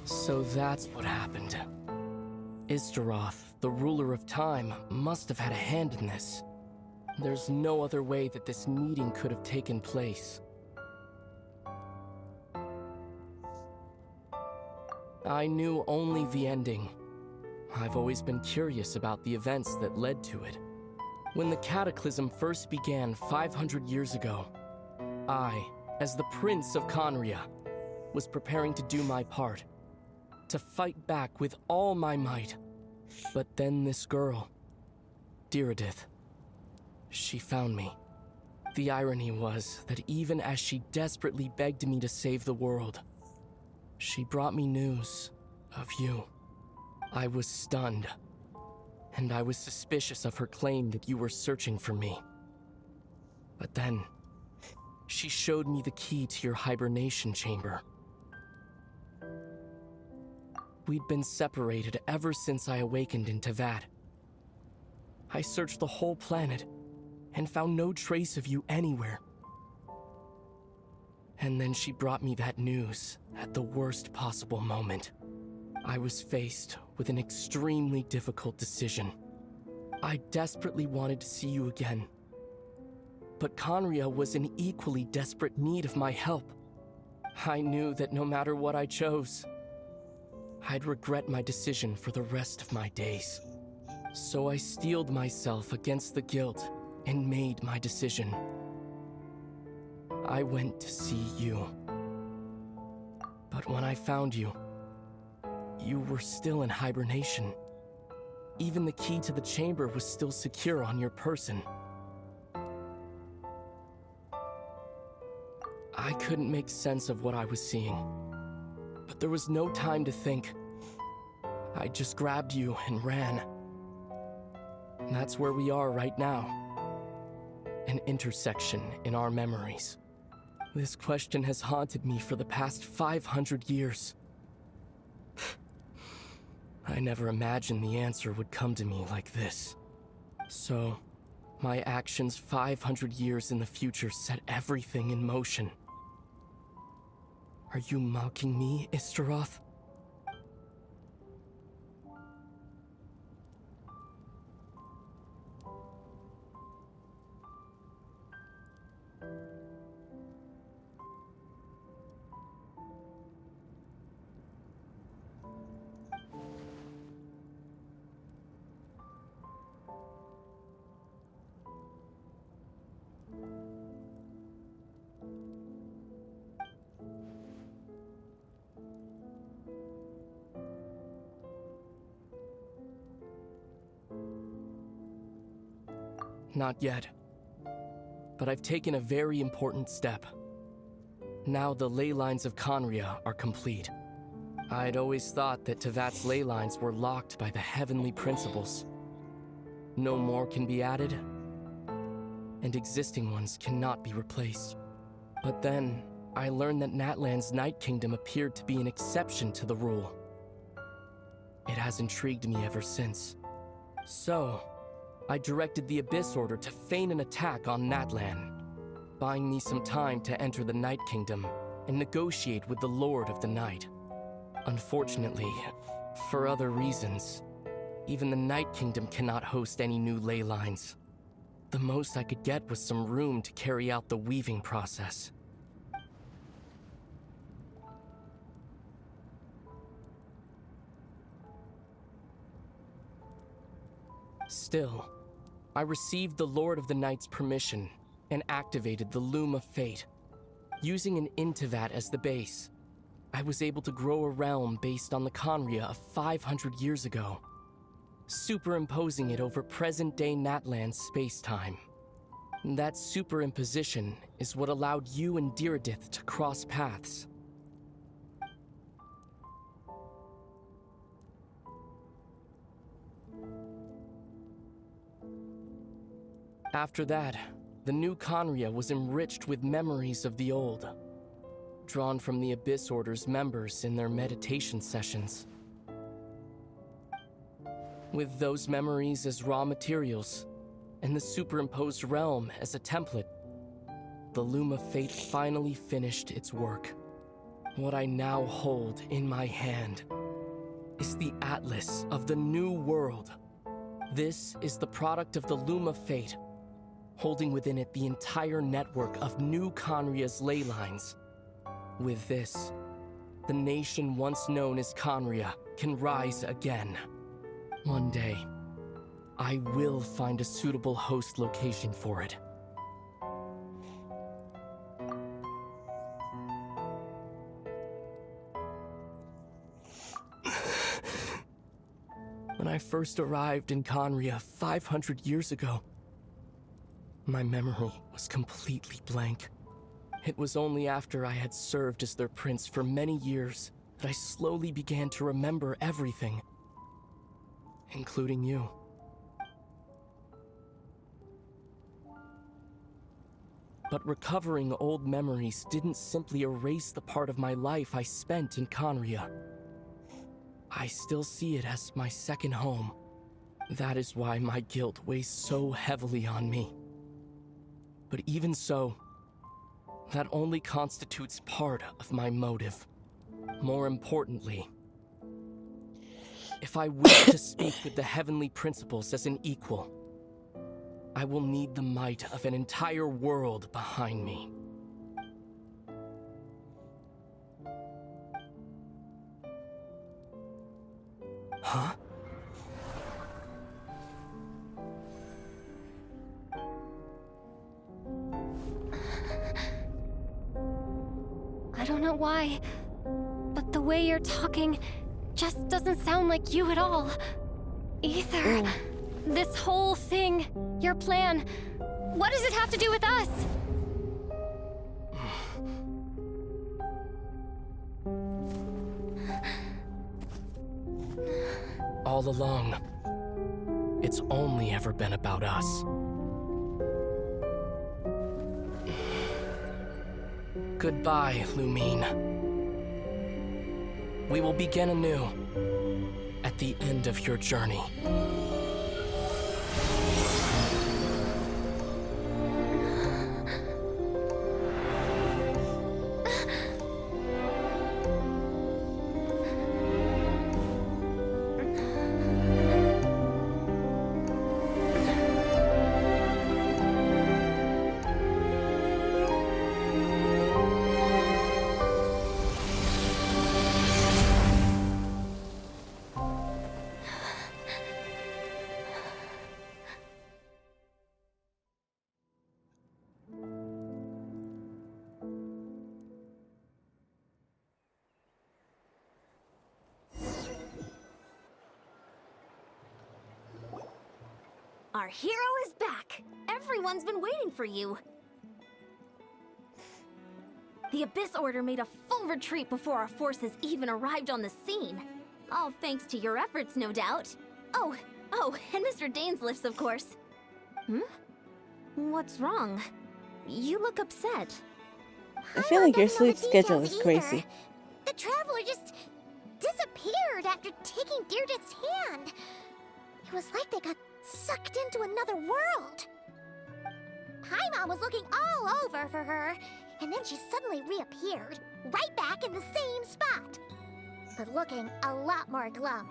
So that's what happened. Istaroth, the ruler of time, must have had a hand in this. There's no other way that this meeting could have taken place. I knew only the ending. I've always been curious about the events that led to it. When the Cataclysm first began 500 years ago, I, as the Prince of Khaenri'ah, was preparing to do my part, to fight back with all my might. But then this girl, Diridith, she found me. The irony was that even as she desperately begged me to save the world, she brought me news of you. I was stunned, and I was suspicious of her claim that you were searching for me. But then, she showed me the key to your hibernation chamber. We'd been separated ever since I awakened in Teyvat. I searched the whole planet and found no trace of you anywhere. And then she brought me that news at the worst possible moment. I was faced with an extremely difficult decision. I desperately wanted to see you again. But Khaenri'ah was in equally desperate need of my help. I knew that no matter what I chose, I'd regret my decision for the rest of my days. So I steeled myself against the guilt and made my decision. I went to see you. But when I found you, you were still in hibernation. Even the key to the chamber was still secure on your person. I couldn't make sense of what I was seeing, but there was no time to think. I just grabbed you and ran. And that's where we are right now. An intersection in our memories. This question has haunted me for the past 500 years. I never imagined the answer would come to me like this. So, my actions 500 years in the future set everything in motion. Are you mocking me, Istaroth? Not yet. But I've taken a very important step. Now the ley lines of Khaenri'ah are complete. I'd always thought that Teyvat's ley lines were locked by the heavenly principles. No more can be added, and existing ones cannot be replaced. But then, I learned that Natlan's Night Kingdom appeared to be an exception to the rule. It has intrigued me ever since. So, I directed the Abyss Order to feign an attack on Natlan, buying me some time to enter the Night Kingdom and negotiate with the Lord of the Night. Unfortunately, for other reasons, even the Night Kingdom cannot host any new ley lines. The most I could get was some room to carry out the weaving process. Still, I received the Lord of the Night's permission and activated the Loom of Fate. Using an Intivat as the base, I was able to grow a realm based on the Khaenri'ah of 500 years ago, superimposing it over present-day Natlan's space-time. That superimposition is what allowed you and Diridith to cross paths. After that, the new Khaenri'ah was enriched with memories of the old, drawn from the Abyss Order's members in their meditation sessions. With those memories as raw materials, and the superimposed realm as a template, the Loom of Fate finally finished its work. What I now hold in my hand is the Atlas of the New World. This is the product of the Loom of Fate, holding within it the entire network of New Conria's ley lines. With this, the nation once known as Conria can rise again. One day, I will find a suitable host location for it. When I first arrived in Conria 500 years ago, my memory was completely blank. It was only after I had served as their prince for many years that I slowly began to remember everything, including you. But recovering old memories didn't simply erase the part of my life I spent in Conria. I still see it as my second home. That is why my guilt weighs so heavily on me. But even so, that only constitutes part of my motive. More importantly, if I wish to speak with the heavenly principles as an equal, I will need the might of an entire world behind me. Huh? I don't know why, but the way you're talking just doesn't sound like you at all. Ether, this whole thing, your plan, what does it have to do with us? All along, it's only ever been about us. Goodbye, Lumine. We will begin anew at the end of your journey. Our hero is back! Everyone's been waiting for you! The Abyss Order made a full retreat before our forces even arrived on the scene. All thanks to your efforts, no doubt. Oh, and Mr. Dainsliff's, of course. What's wrong? You look upset. I feel like your doesn't know sleep the schedule details is crazy. The Traveler just disappeared after taking Deirdre's hand. It was like they got sucked into another world. Paimon was looking all over for her, and then she suddenly reappeared, right back in the same spot, but looking a lot more glum.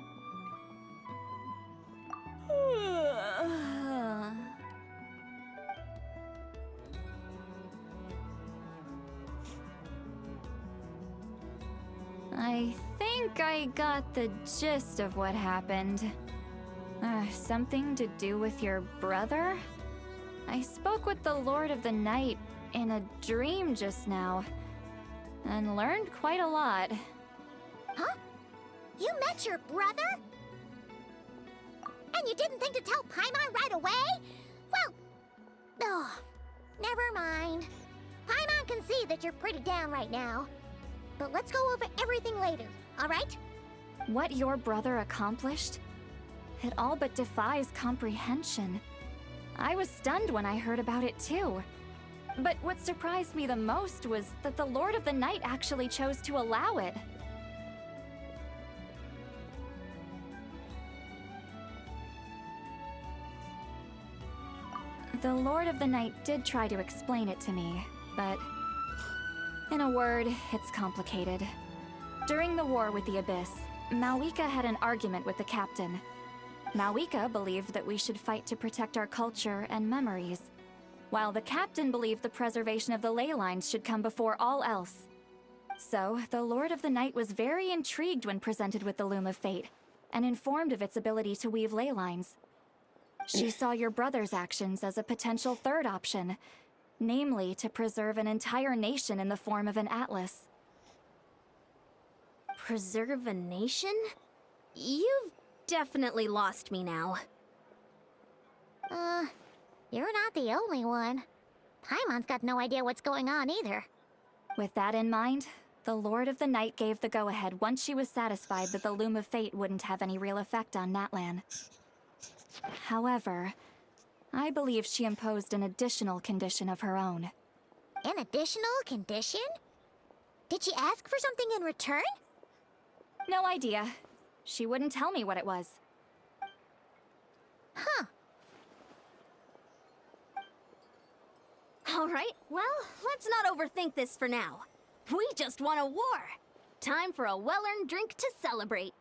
I think I got the gist of what happened. Something to do with your brother? I spoke with the Lord of the Night in a dream just now, and learned quite a lot. Huh? You met your brother? And you didn't think to tell Paimon right away? Well, never mind. Paimon can see that you're pretty down right now. But let's go over everything later, alright? What your brother accomplished? It all but defies comprehension. I was stunned when I heard about it too. But what surprised me the most was that the Lord of the Night actually chose to allow it. The Lord of the Night did try to explain it to me, but in a word, it's complicated. During the war with the Abyss, Malwika had an argument with the captain. Malwika believed that we should fight to protect our culture and memories, while the captain believed the preservation of the ley lines should come before all else. So, the Lord of the Night was very intrigued when presented with the Loom of Fate, and informed of its ability to weave ley lines. She saw your brother's actions as a potential third option, namely to preserve an entire nation in the form of an atlas. Preserve a nation? You've definitely lost me now. You're not the only one. Paimon's got no idea what's going on either. With that in mind, the Lord of the Night gave the go-ahead once she was satisfied that the Loom of Fate wouldn't have any real effect on Natlan. However, I believe she imposed an additional condition of her own. An additional condition? Did she ask for something in return? No idea. She wouldn't tell me what it was. Huh. Alright, well, let's not overthink this for now. We just won a war! Time for a well-earned drink to celebrate.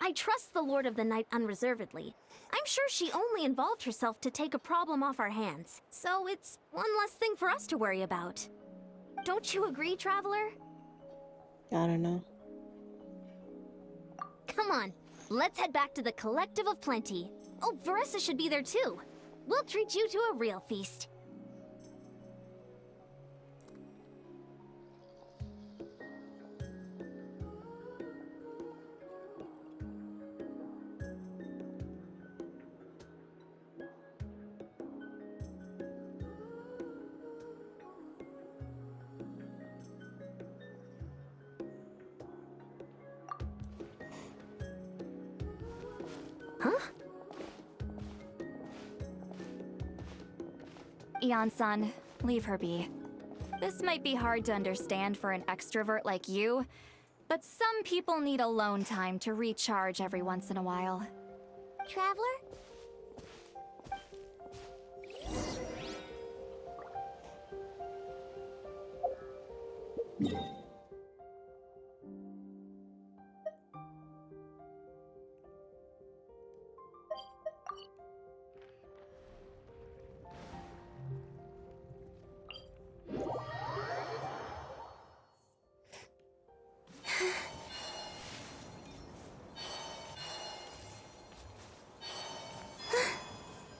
I trust the Lord of the Night unreservedly. I'm sure she only involved herself to take a problem off our hands, so it's one less thing for us to worry about. Don't you agree, Traveler? I don't know. Come on, let's head back to the Collective of Plenty. Oh, Veressa should be there too. We'll treat you to a real feast. Huh? Ian-san, leave her be. This might be hard to understand for an extrovert like you, but some people need alone time to recharge every once in a while. Traveler?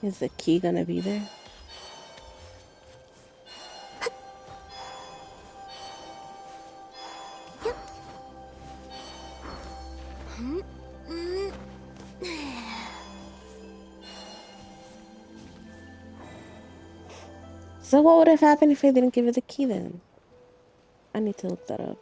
Is the key gonna be there? So what would have happened if I didn't give her the key then? I need to look that up.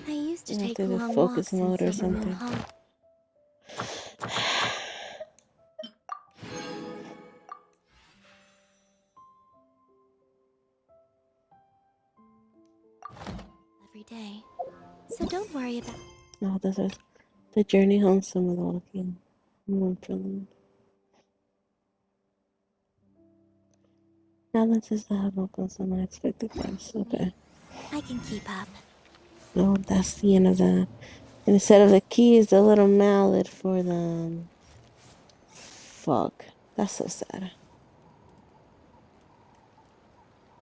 I used to I take did a long focus walks in mode or Silver Moon something. Hall. Every day. So don't worry about. No, this is the journey home. Some of the walking. Balance is the have on some unexpected times. Okay. I can keep up. No, that's the end of that. And instead of the keys, the little mallet for the fuck. That's so sad.